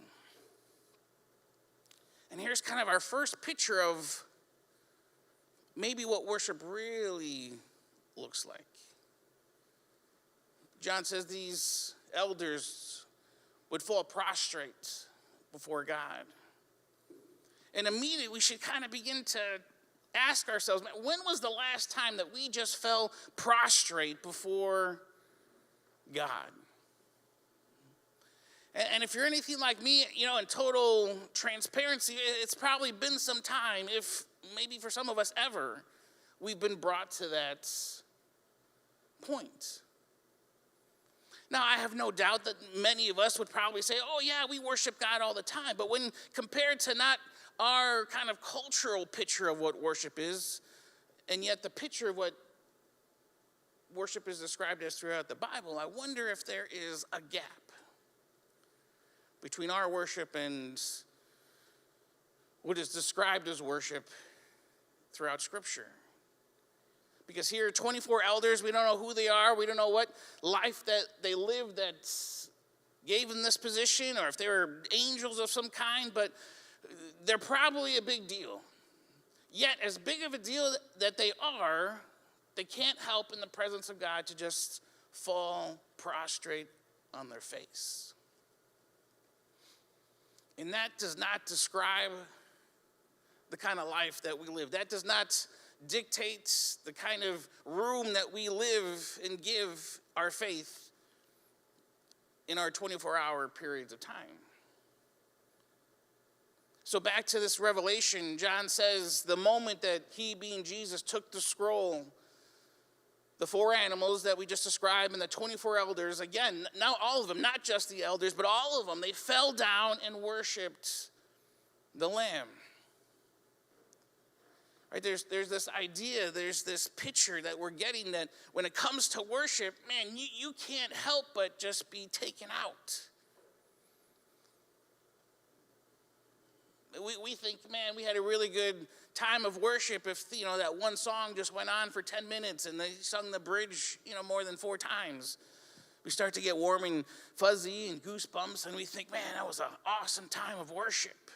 And here's kind of our first picture of maybe what worship really looks like. John says these elders would fall prostrate before God. And immediately we should kind of begin to ask ourselves, when was the last time that we just fell prostrate before God? And if you're anything like me, in total transparency, it's probably been some time, if maybe for some of us ever, we've been brought to that point. Now, I have no doubt that many of us would probably say, oh yeah, we worship God all the time. But when compared to not our kind of cultural picture of what worship is, and yet the picture of what worship is described as throughout the Bible, I wonder if there is a gap between our worship and what is described as worship throughout Scripture. Because here, 24 elders, we don't know who they are. We don't know what life that they lived that gave them this position, or if they were angels of some kind, but they're probably a big deal. Yet, as big of a deal that they are, they can't help in the presence of God to just fall prostrate on their face. And that does not describe the kind of life that we live. That does not dictate the kind of room that we live and give our faith in our 24-hour periods of time. So back to this revelation, John says the moment that he, being Jesus, took the scroll, the four animals that we just described and the 24 elders, again, now all of them, not just the elders, but all of them, they fell down and worshiped the Lamb. Right, there's this idea, there's this picture that we're getting that when it comes to worship, man, you can't help but just be taken out. We think, man, we had a really good time of worship if, that one song just went on for 10 minutes and they sung the bridge, more than 4 times. We start to get warm and fuzzy and goosebumps, and we think, man, that was an awesome time of worship.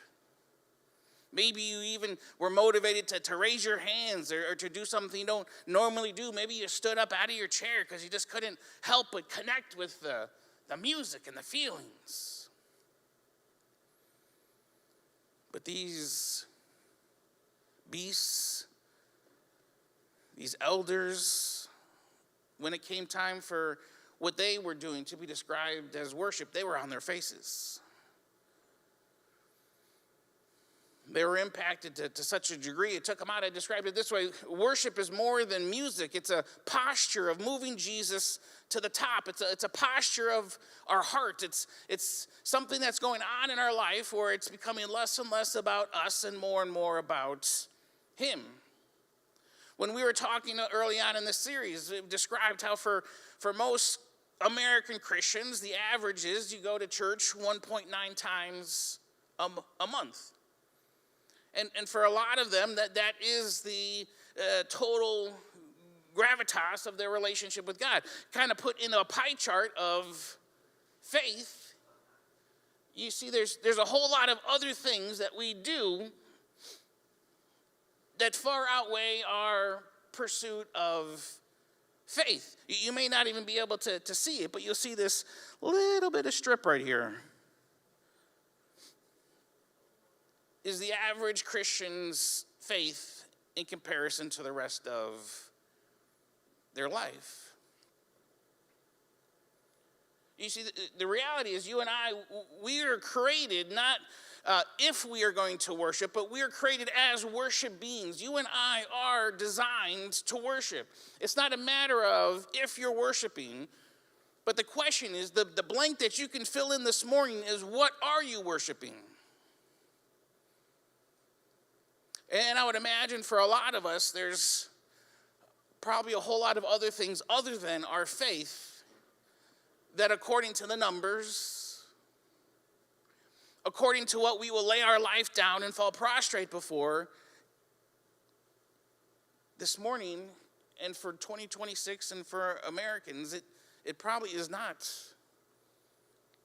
Maybe you even were motivated to raise your hands or to do something you don't normally do. Maybe you stood up out of your chair because you just couldn't help but connect with the music and the feelings. But these beasts, these elders, when it came time for what they were doing to be described as worship, they were on their faces. They were impacted to such a degree, it took them out. I described it this way: worship is more than music. It's a posture of moving Jesus to the top. It's a posture of our heart. It's something that's going on in our life where it's becoming less and less about us and more about Him. When we were talking early on in this series, we described how for most American Christians, the average is you go to church 1.9 times a month. And for a lot of them, that is the total gravitas of their relationship with God. Kind of put in a pie chart of faith, you see there's a whole lot of other things that we do that far outweigh our pursuit of faith. You may not even be able to see it, but you'll see this little bit of strip right here. Is the average Christian's faith in comparison to the rest of their life. You see, the reality is you and I, we are created not if we are going to worship, but we are created as worship beings. You and I are designed to worship. It's not a matter of if you're worshiping, but the question is, the blank that you can fill in this morning is, what are you worshiping? And I would imagine for a lot of us, there's probably a whole lot of other things other than our faith that, according to the numbers, according to what we will lay our life down and fall prostrate before. This morning, and for 2026 and for Americans, it probably is not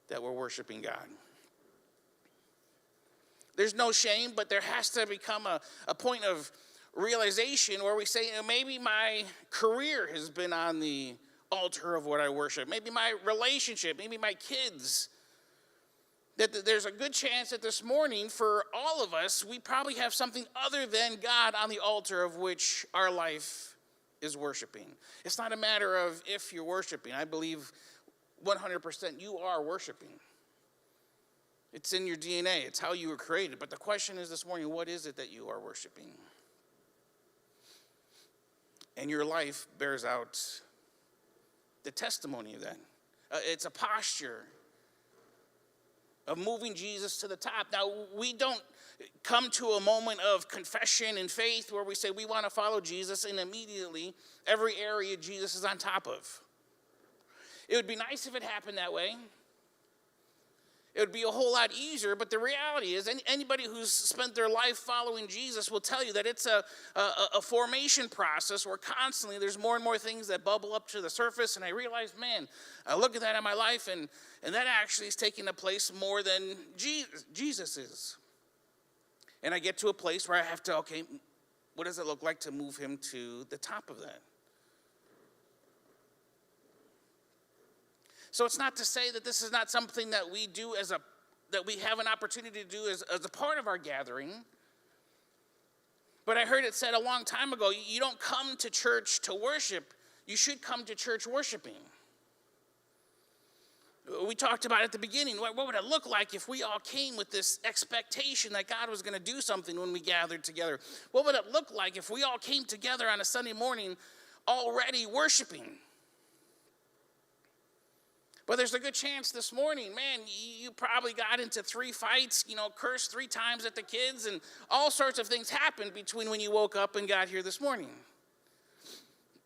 that we're worshiping God. There's no shame, but there has to become a point of realization where we say, maybe my career has been on the altar of what I worship. Maybe my relationship, maybe my kids. That there's a good chance that this morning, for all of us, we probably have something other than God on the altar of which our life is worshiping. It's not a matter of if you're worshiping. I believe 100% you are worshiping. It's in your DNA. It's how you were created. But the question is this morning, what is it that you are worshiping? And your life bears out the testimony of that. It's a posture of moving Jesus to the top. Now, we don't come to a moment of confession and faith where we say we want to follow Jesus and immediately every area Jesus is on top of. It would be nice if it happened that way. It would be a whole lot easier, but the reality is anybody who's spent their life following Jesus will tell you that it's a formation process where constantly there's more and more things that bubble up to the surface, and I realize, man, I look at that in my life, and that actually is taking a place more than Jesus is. And I get to a place where I have to, okay, what does it look like to move him to the top of that? So it's not to say that this is not something that we do that we have an opportunity to do as a part of our gathering. But I heard it said a long time ago, you don't come to church to worship, you should come to church worshiping. We talked about at the beginning, what would it look like if we all came with this expectation that God was going to do something when we gathered together? What would it look like if we all came together on a Sunday morning already worshiping? But there's a good chance this morning, man, you probably got into 3 fights, cursed 3 times at the kids, and all sorts of things happened between when you woke up and got here this morning.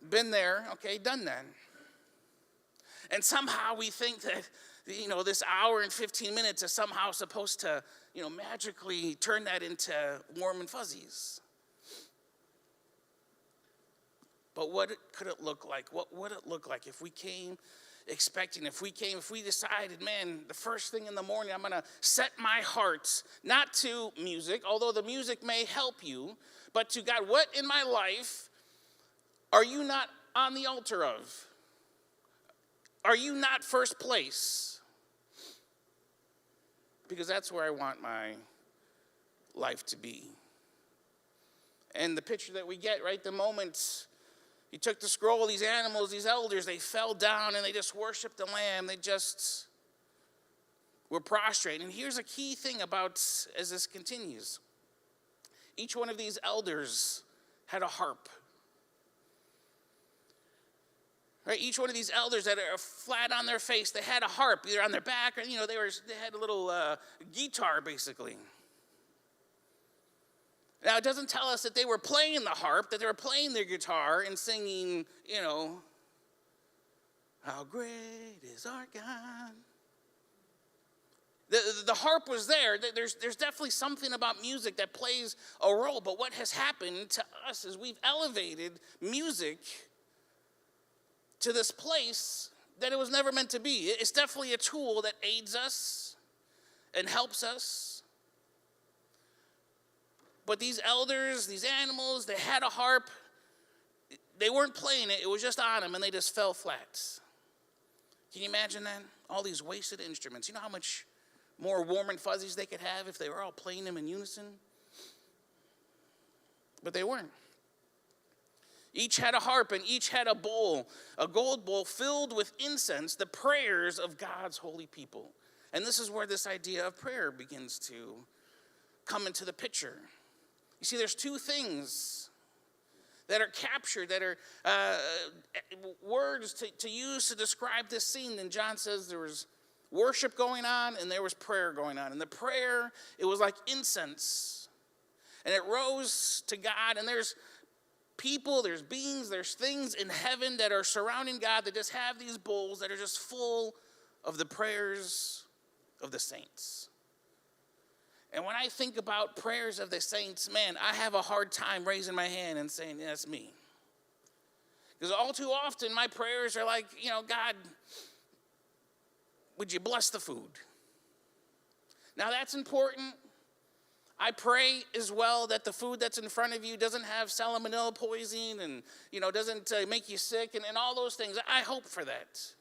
Been there, okay, done that. And somehow we think that, this hour and 15 minutes is somehow supposed to, magically turn that into warm and fuzzies. But what could it look like? What would it look like if we came expecting, if we decided, man, the first thing in the morning, I'm going to set my heart, not to music, although the music may help you, but to God, what in my life are you not on the altar of? Are you not first place? Because that's where I want my life to be. And the picture that we get, right, the moment he took the scroll, these animals, these elders, they fell down and they just worshiped the Lamb. They just were prostrate. And here's a key thing about, as this continues. Each one of these elders had a harp. Right? Each one of these elders that are flat on their face, they had a harp, either on their back or, they had a little guitar, basically. Now, it doesn't tell us that they were playing the harp, that they were playing their guitar and singing, how great is our God. The harp was there. There's definitely something about music that plays a role. But what has happened to us is we've elevated music to this place that it was never meant to be. It's definitely a tool that aids us and helps us. But these elders, these animals, they had a harp. They weren't playing it. It was just on them, and they just fell flat. Can you imagine that? All these wasted instruments. You know how much more warm and fuzzies they could have if they were all playing them in unison? But they weren't. Each had a harp, and each had a bowl, a gold bowl filled with incense, the prayers of God's holy people. And this is where this idea of prayer begins to come into the picture. You see, there's 2 things that are captured, that are words to use to describe this scene. And John says there was worship going on and there was prayer going on. And the prayer, it was like incense. And it rose to God. And there's people, there's beings, there's things in heaven that are surrounding God that just have these bowls that are just full of the prayers of the saints. And when I think about prayers of the saints, man, I have a hard time raising my hand and saying, yeah, that's me. Because all too often my prayers are like, God, would you bless the food? Now that's important. I pray as well that the food that's in front of you doesn't have salmonella poisoning and, doesn't make you sick and all those things. I hope for that.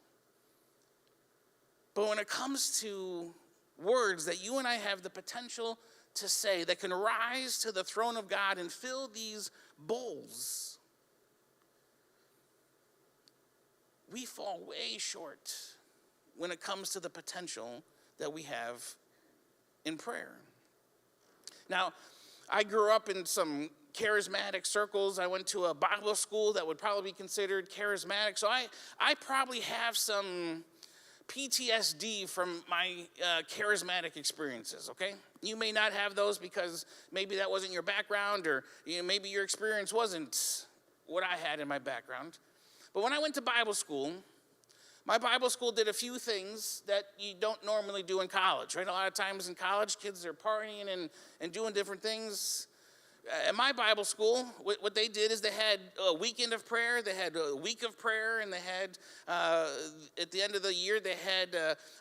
But when it comes to words that you and I have the potential to say that can rise to the throne of God and fill these bowls, we fall way short when it comes to the potential that we have in prayer. Now, I grew up in some charismatic circles. I went to a Bible school that would probably be considered charismatic. So I probably have some PTSD from my charismatic experiences, okay? You may not have those because maybe that wasn't your background, or maybe your experience wasn't what I had in my background. But when I went to Bible school, my Bible school did a few things that you don't normally do in college, right? A lot of times in college, kids are partying and doing different things. At my Bible school, what they did is they had a weekend of prayer, they had a week of prayer, and they had, at the end of the year, they had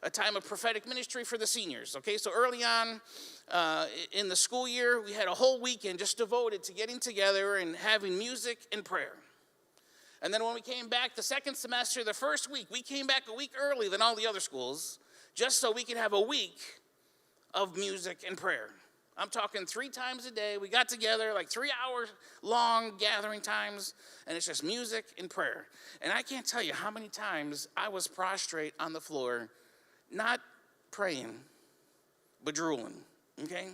a time of prophetic ministry for the seniors, okay? So early on in the school year, we had a whole weekend just devoted to getting together and having music and prayer. And then when we came back the second semester, the first week, we came back a week early than all the other schools, just so we could have a week of music and prayer. I'm talking 3 times a day. We got together, like 3-hour long gathering times, and it's just music and prayer. And I can't tell you how many times I was prostrate on the floor, not praying, but drooling, okay?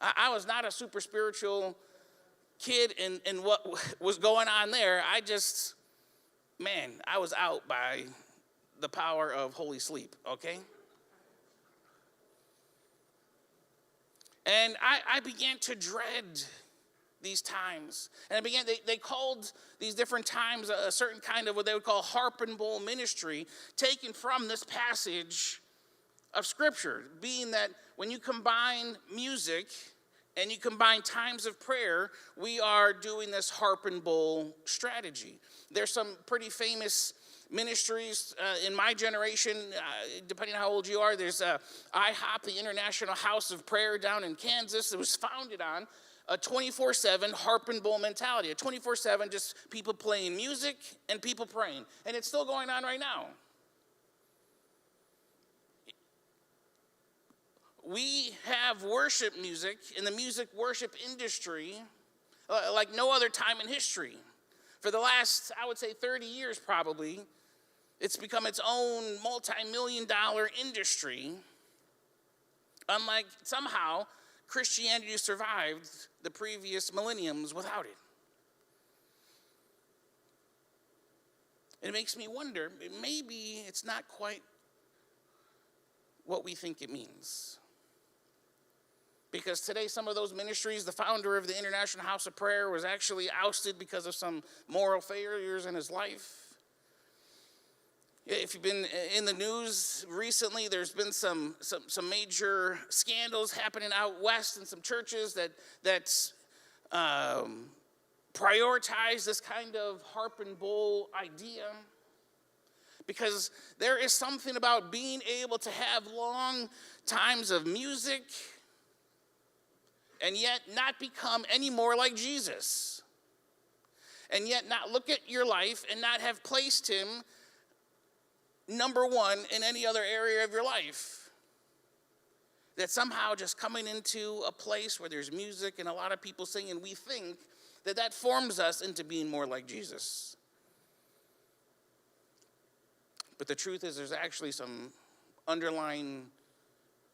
I was not a super spiritual kid in what was going on there. I was out by the power of holy sleep, okay? And I began to dread these times. And they called these different times a certain kind of what they would call harp and bowl ministry, taken from this passage of Scripture, being that when you combine music and you combine times of prayer, we are doing this harp and bowl strategy. There's some pretty famous ministries in my generation, depending on how old you are. There's IHOP, the International House of Prayer down in Kansas. It was founded on a 24/7 harp and bowl mentality, a 24/7 just people playing music and people praying. And it's still going on right now. We have worship music in the music worship industry like no other time in history. For the last, I would say 30 years probably, it's become its own multi-million-dollar industry. Unlike somehow Christianity survived the previous millenniums without it. It makes me wonder, maybe it's not quite what we think it means. Because today, some of those ministries, the founder of the International House of Prayer was actually ousted because of some moral failures in his life. If you've been in the news recently, there's been some major scandals happening out west in some churches that prioritize this kind of harp and bowl idea. Because there is something about being able to have long times of music and yet not become any more like Jesus. And yet not look at your life and not have placed him number one in any other area of your life. That somehow just coming into a place where there's music and a lot of people singing, we think that forms us into being more like Jesus. But the truth is there's actually some underlying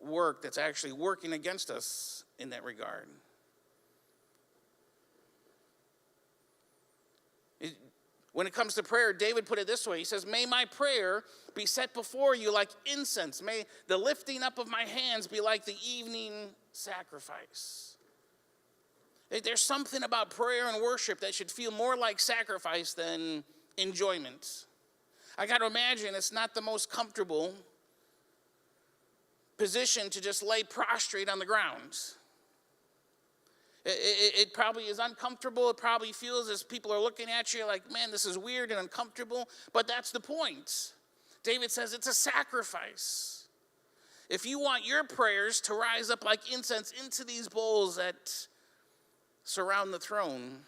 work that's actually working against us in that regard. When it comes to prayer, David put it this way. He says, may my prayer be set before you like incense. May the lifting up of my hands be like the evening sacrifice. There's something about prayer and worship that should feel more like sacrifice than enjoyment. I got to imagine it's not the most comfortable position to just lay prostrate on the ground. It probably is uncomfortable. It probably feels as people are looking at you like, man, this is weird and uncomfortable. But that's the point. David says it's a sacrifice. If you want your prayers to rise up like incense into these bowls that surround the throne,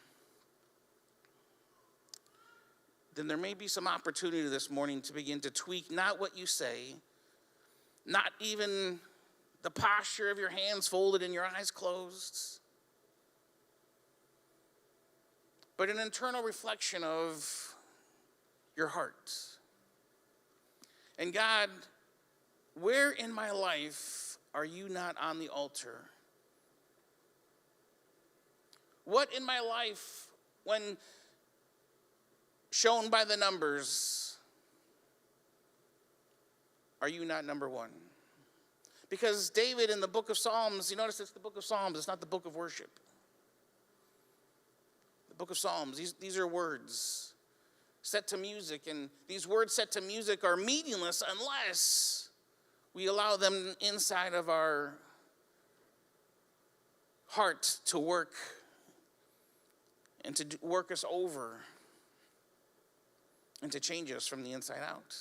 then there may be some opportunity this morning to begin to tweak not what you say, not even the posture of your hands folded and your eyes closed, but an internal reflection of your heart. And God, where in my life are you not on the altar? What in my life, when shown by the numbers, are you not number one? Because David in the book of Psalms, you notice it's the book of Psalms, it's not the book of worship. The book of Psalms, these are words set to music, and these words set to music are meaningless unless we allow them inside of our heart to work and to work us over and to change us from the inside out.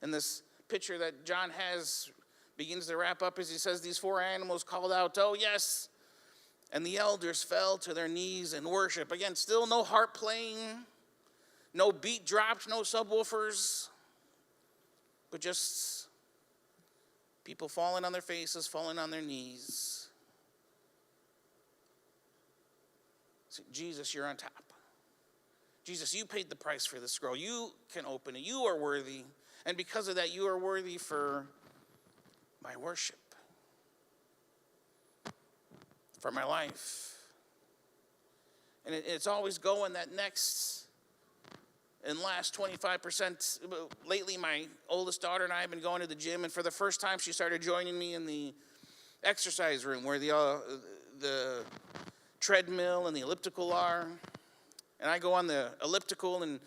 And this picture that John has begins to wrap up as he says, these four animals called out, "Oh yes," and the elders fell to their knees in worship. Again, still no harp playing, no beat drops, no subwoofers, but just people falling on their faces, falling on their knees. So, Jesus, you're on top. Jesus, you paid the price for this scroll. You can open it. You are worthy. And because of that, you are worthy for my worship, for my life. And it's always going that next and last 25%. Lately, my oldest daughter and I have been going to the gym, and for the first time, she started joining me in the exercise room where the treadmill and the elliptical are. And I go on the elliptical, and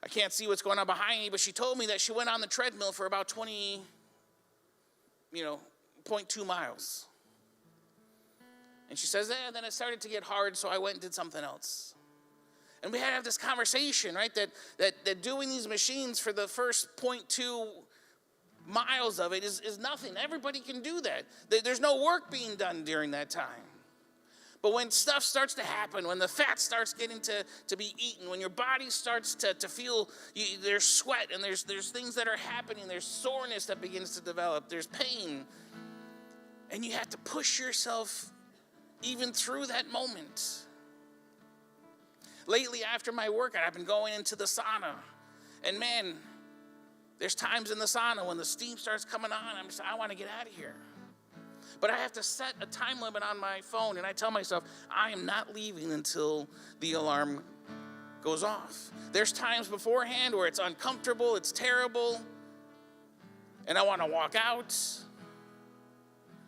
I can't see what's going on behind me, but she told me that she went on the treadmill for about 0.2 miles. And she says, then it started to get hard, so I went and did something else. And we had to have this conversation, right, that doing these machines for the first 0.2 miles of it is nothing. Everybody can do that. There's no work being done during that time. But when stuff starts to happen, when the fat starts getting to be eaten, when your body starts to feel, there's sweat and there's things that are happening, there's soreness that begins to develop, there's pain, and you have to push yourself even through that moment. Lately, after my workout, I've been going into the sauna, and man, there's times in the sauna when the steam starts coming on, I want to get out of here. But I have to set a time limit on my phone, and I tell myself, I am not leaving until the alarm goes off. There's times beforehand where it's uncomfortable, it's terrible, and I want to walk out.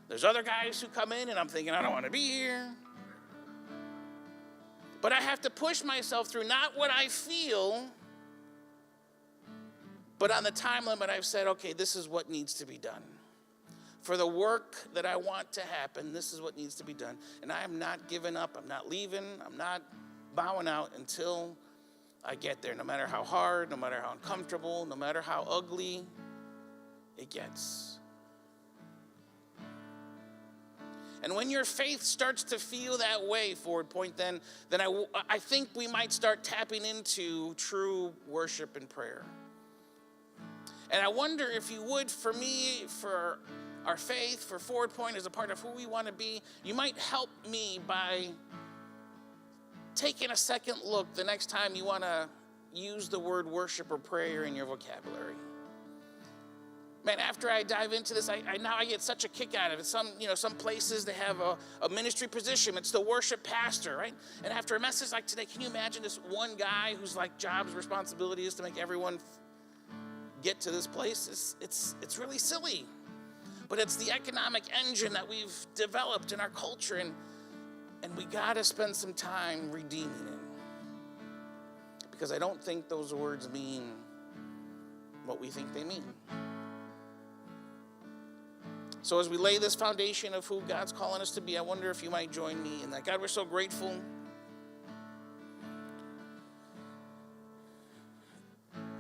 There's other guys who come in, and I'm thinking, I don't want to be here. But I have to push myself through not what I feel, but on the time limit, I've said, okay, this is what needs to be done. For the work that I want to happen, this is what needs to be done. And I am not giving up. I'm not leaving. I'm not bowing out until I get there, no matter how hard, no matter how uncomfortable, no matter how ugly it gets. And when your faith starts to feel that way, Forward Point, then I think we might start tapping into true worship and prayer. And I wonder if you would, for me, for our faith, for Forward Point as a part of who we want to be, you might help me by taking a second look the next time you want to use the word worship or prayer in your vocabulary. Man, after I dive into this, I get such a kick out of it. Some places they have a ministry position. It's the worship pastor, right? And after a message like today, can you imagine this one guy whose job's responsibility is to make everyone get to this place? It's really silly. But it's the economic engine that we've developed in our culture, and we gotta spend some time redeeming it. Because I don't think those words mean what we think they mean. So as we lay this foundation of who God's calling us to be, I wonder if you might join me in that. God, we're so grateful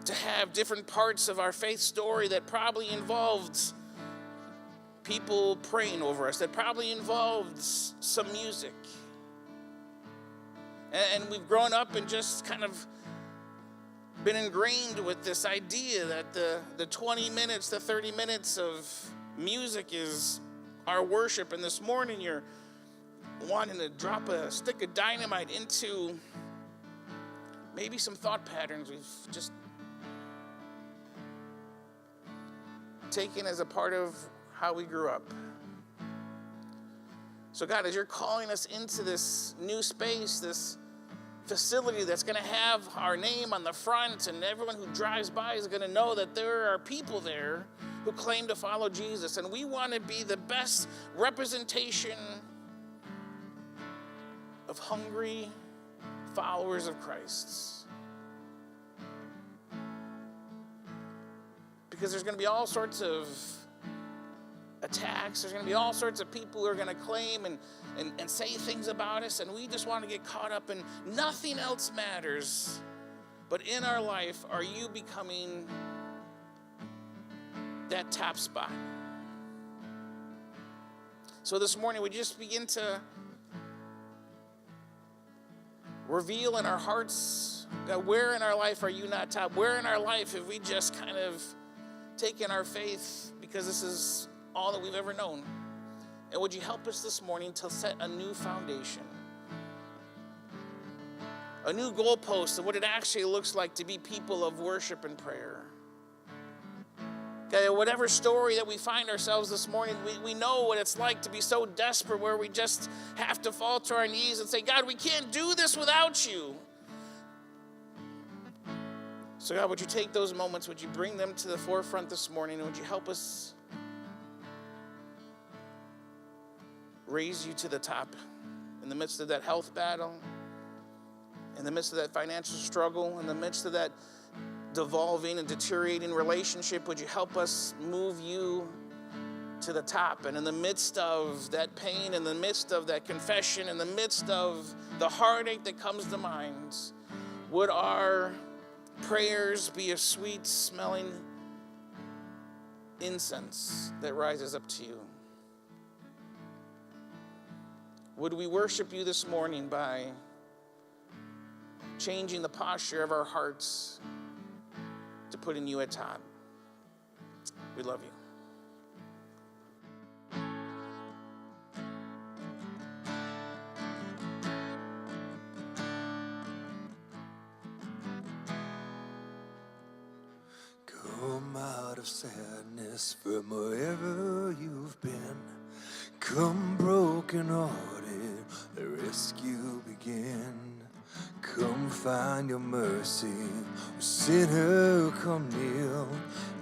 to have different parts of our faith story that probably involved people praying over us, that probably involved some music. And we've grown up and just kind of been ingrained with this idea that the 20 minutes, the 30 minutes of music is our worship. And this morning you're wanting to drop a stick of dynamite into maybe some thought patterns we've just taken as a part of how we grew up. So God, as you're calling us into this new space, this facility that's going to have our name on the front, and everyone who drives by is going to know that there are people there who claim to follow Jesus, and we want to be the best representation of hungry followers of Christ. Because there's going to be all sorts of attacks. There's going to be all sorts of people who are going to claim and say things about us, and we just want to get caught up in nothing else matters. But in our life, are you becoming that top spot? So this morning, we just begin to reveal in our hearts, God, where in our life are you not top? Where in our life have we just kind of taken our faith because this is all that we've ever known? And would you help us this morning to set a new foundation, a new goalpost of what it actually looks like to be people of worship and prayer? Okay, whatever story that we find ourselves this morning, we know what it's like to be so desperate where we just have to fall to our knees and say, God, we can't do this without you. So God, would you take those moments, would you bring them to the forefront this morning, and would you help us raise you to the top in the midst of that health battle, in the midst of that financial struggle, in the midst of that devolving and deteriorating relationship? Would you help us move you to the top? And in the midst of that pain, in the midst of that confession, in the midst of the heartache that comes to mind, would our prayers be a sweet smelling incense that rises up to you? Would we worship you this morning by changing the posture of our hearts to putting you at top? We love you. Come out of sadness from wherever you've been. Come broken-hearted, the rescue begin. Come find your mercy, sinner, come kneel.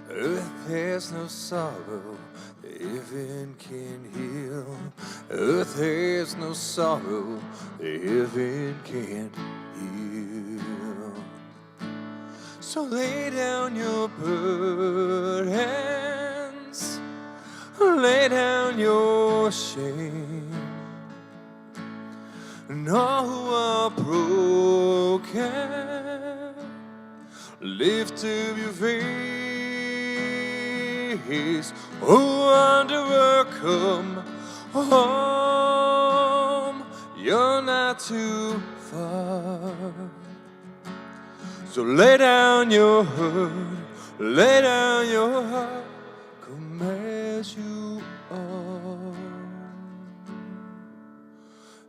Earth has no sorrow, heaven can heal. Earth has no sorrow, heaven can heal. So lay down your burdens, lay down your shame, and all who are broken, lift up your face. Oh, wanderer, come home, you're not too far. So lay down your hurt, lay down your heart, come as you are.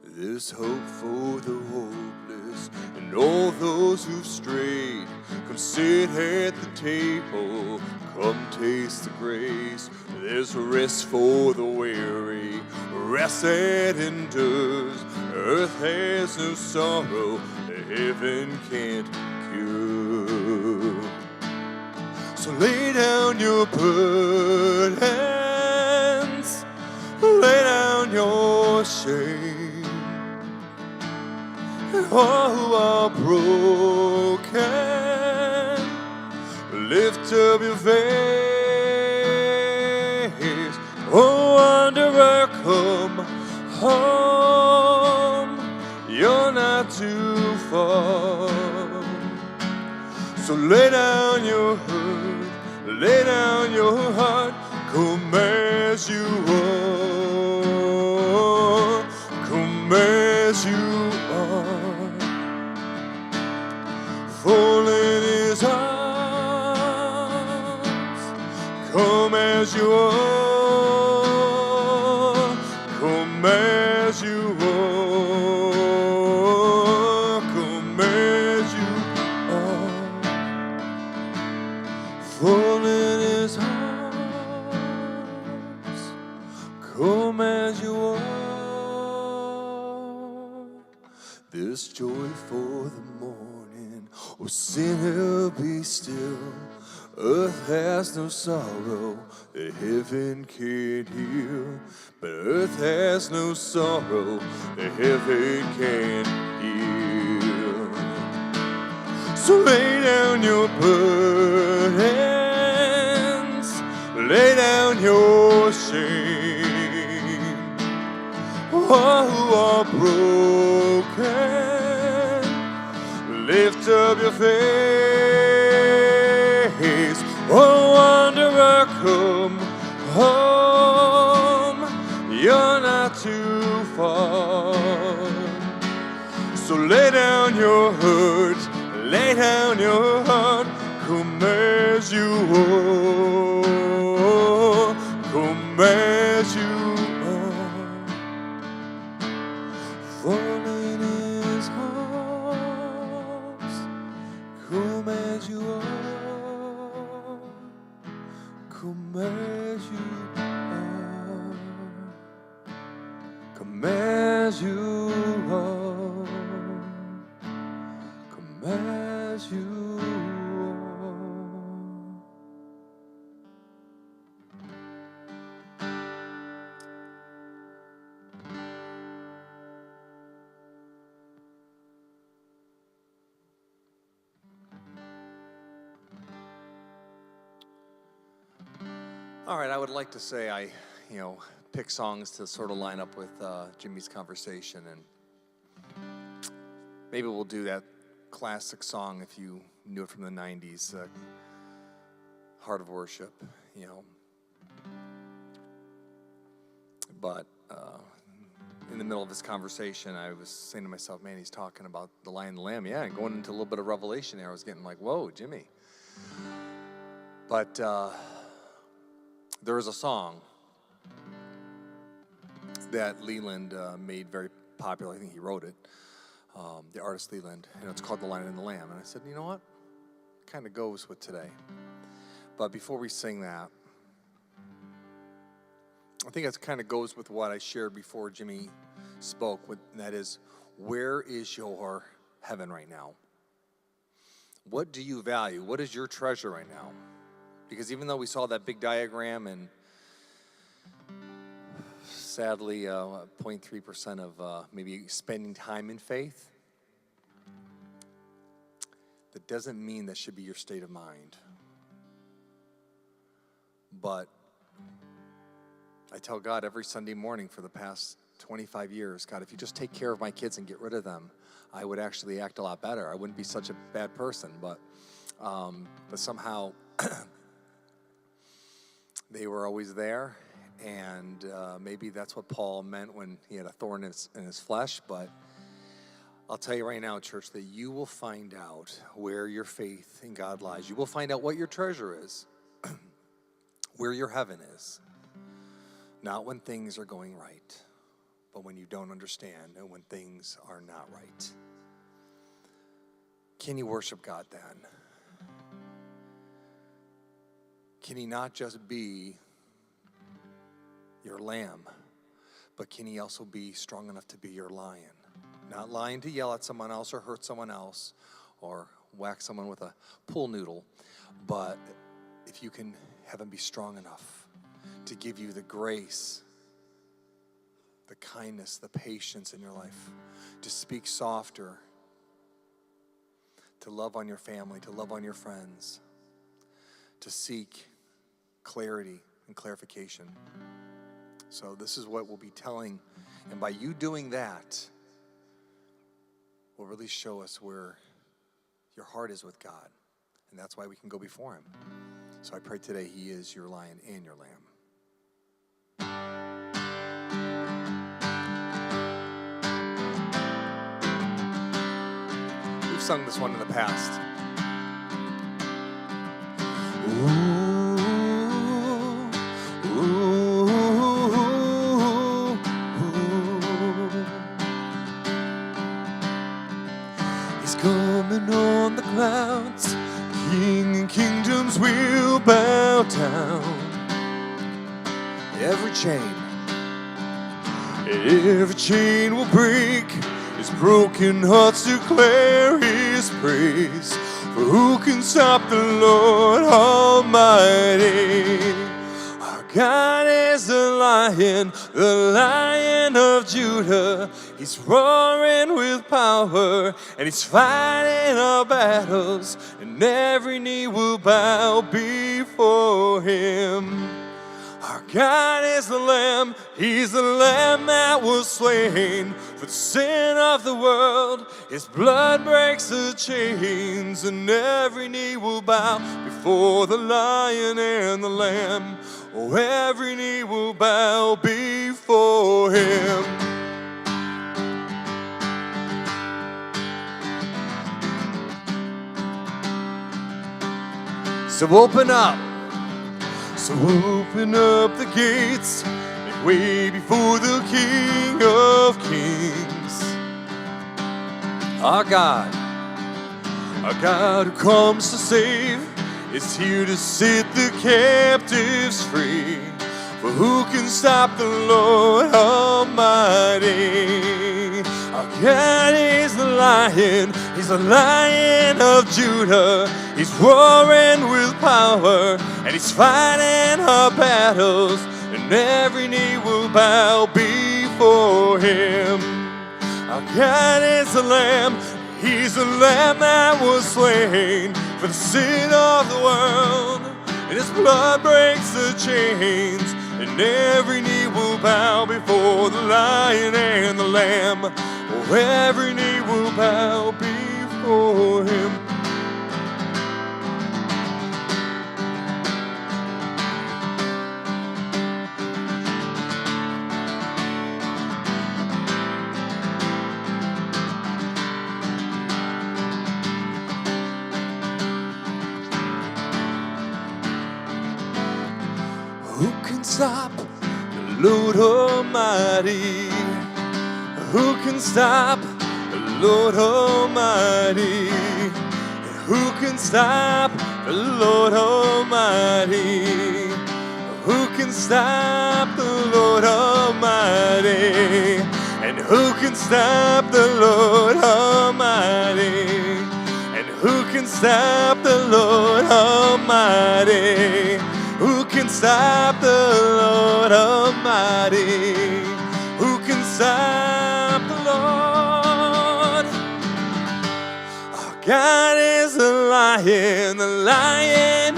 There's hope for the hopeless and all those who've strayed. Come sit at the table, come taste the grace. There's rest for the weary, rest that endures. Earth has no sorrow, heaven can't cure. So lay down your burdens, lay down your shame. All who are broken, lift up your face. Oh, not too far. So lay down your hurt, lay down your heart, come as you are, come as you are. Fall in his arms, come as you are, come as you are, come as you are. Fall in his arms, come as you are. There's joy for the morning, oh sinner be still. Earth has no sorrow that heaven can't heal, but earth has no sorrow that heaven can't heal. So lay down your burdens, lay down your shame. All who are broken, lift up your face. Oh, wanderer, come home. You're not too far. So lay down your hurt, lay down your heart, come as you are, come as you are. Fall in his arms, come as you are, come as you are, come as you are, come as you are. All right, I would like to say I pick songs to sort of line up with Jimmy's conversation, and maybe we'll do that classic song if you knew it from the 90s, Heart of Worship, But in the middle of this conversation, I was saying to myself, man, he's talking about the Lion and the Lamb. Yeah, and going into a little bit of revelation there, I was getting like, whoa, Jimmy. But there is a song that Leland made very popular. I think he wrote it, the artist Leland, and it's called The Lion and the Lamb. And I said, you know what? Kind of goes with today. But before we sing that, I think it kind of goes with what I shared before Jimmy spoke, and that is, where is your heaven right now? What do you value? What is your treasure right now? Because even though we saw that big diagram and sadly 0.3% of maybe spending time in faith, that doesn't mean that should be your state of mind. But I tell God every Sunday morning for the past 25 years, God, if you just take care of my kids and get rid of them, I would actually act a lot better. I wouldn't be such a bad person, but somehow they were always there, and maybe that's what Paul meant when he had a thorn in his flesh. But I'll tell you right now, church, that you will find out where your faith in God lies. You will find out what your treasure is, where your heaven is. Not when things are going right, but when you don't understand and when things are not right. Can you worship God then? Can he not just be your lamb, but can he also be strong enough to be your lion? Not lying to yell at someone else or hurt someone else or whack someone with a pool noodle, but if you can have him be strong enough to give you the grace, the kindness, the patience in your life, to speak softer, to love on your family, to love on your friends, to seek clarity and clarification. So this is what we'll be telling, and by you doing that, will really show us where your heart is with God. And that's why we can go before him. So I pray today he is your lion and your lamb. We've sung this one in the past. He's coming on the clouds. King and kingdoms will bow down. Every chain will break. His broken hearts declare his praise. For who can stop the Lord Almighty? Our God is the Lion of Judah. He's roaring with power, and he's fighting our battles, and every knee will bow before him. Our God is the Lamb, he's the Lamb that was slain for the sin of the world. His blood breaks the chains, and every knee will bow before the Lion and the Lamb. Oh, every knee will bow before him. So open up the gates, make way before the King of Kings. Our God who comes to save, is here to set the captives free. For who can stop the Lord Almighty? Our God is the Lion, he's the Lion of Judah. He's roaring with power, and he's fighting our battles, and every knee will bow before him. Our God is the Lamb, he's the Lamb that was slain for the sin of the world, and his blood breaks the chains, and every knee will bow before the Lion and the Lamb. Oh, every knee will bow before him. Who can stop the Lord Almighty? Who can stop the Lord Almighty? Who can stop the Lord Almighty? Who can stop the Lord Almighty? And who can stop the Lord Almighty? And who can stop the Lord Almighty? Who can stop the Lord Almighty? Who can stop the Lord? Our God is the Lion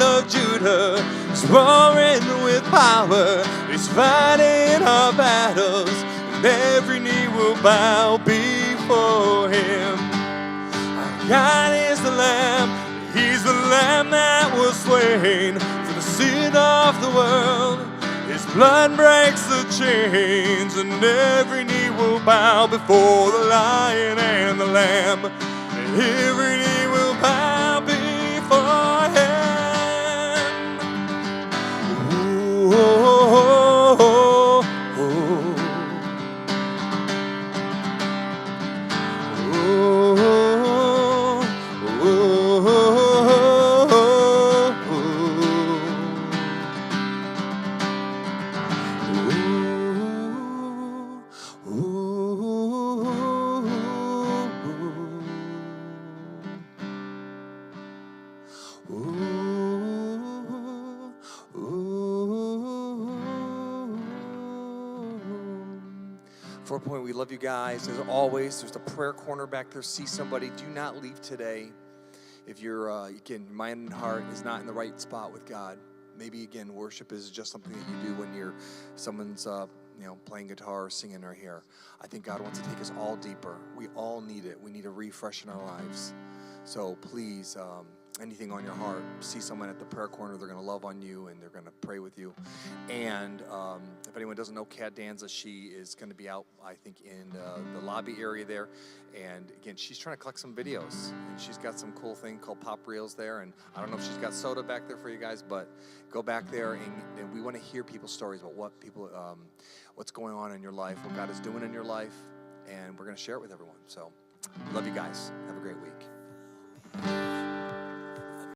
of Judah. He's roaring with power. He's fighting our battles, and every knee will bow before him. Our God is the Lamb. He's the Lamb that was slain for the sin of the world. His blood breaks the chains, and every knee will bow before the Lion and the Lamb. And every knee will bow before him. Oh, oh, oh, oh, oh, oh, Four Point, we love you guys. As always, there's the prayer corner back there. See somebody. Do not leave today. If you're, again, your mind and heart is not in the right spot with God. Maybe, again, worship is just something that you do when someone's playing guitar or singing are here. I think God wants to take us all deeper. We all need it. We need a refresh in our lives. So please, anything on your heart, see someone at the prayer corner. They're going to love on you and they're going to pray with you. And if anyone doesn't know Kat Danza, she is going to be out, I think, in the lobby area there. And again, she's trying to collect some videos. And she's got some cool thing called Pop Reels there. And I don't know if she's got soda back there for you guys, but go back there and we want to hear people's stories about what people, what's going on in your life, what God is doing in your life. And we're going to share it with everyone. So love you guys. Have a great week.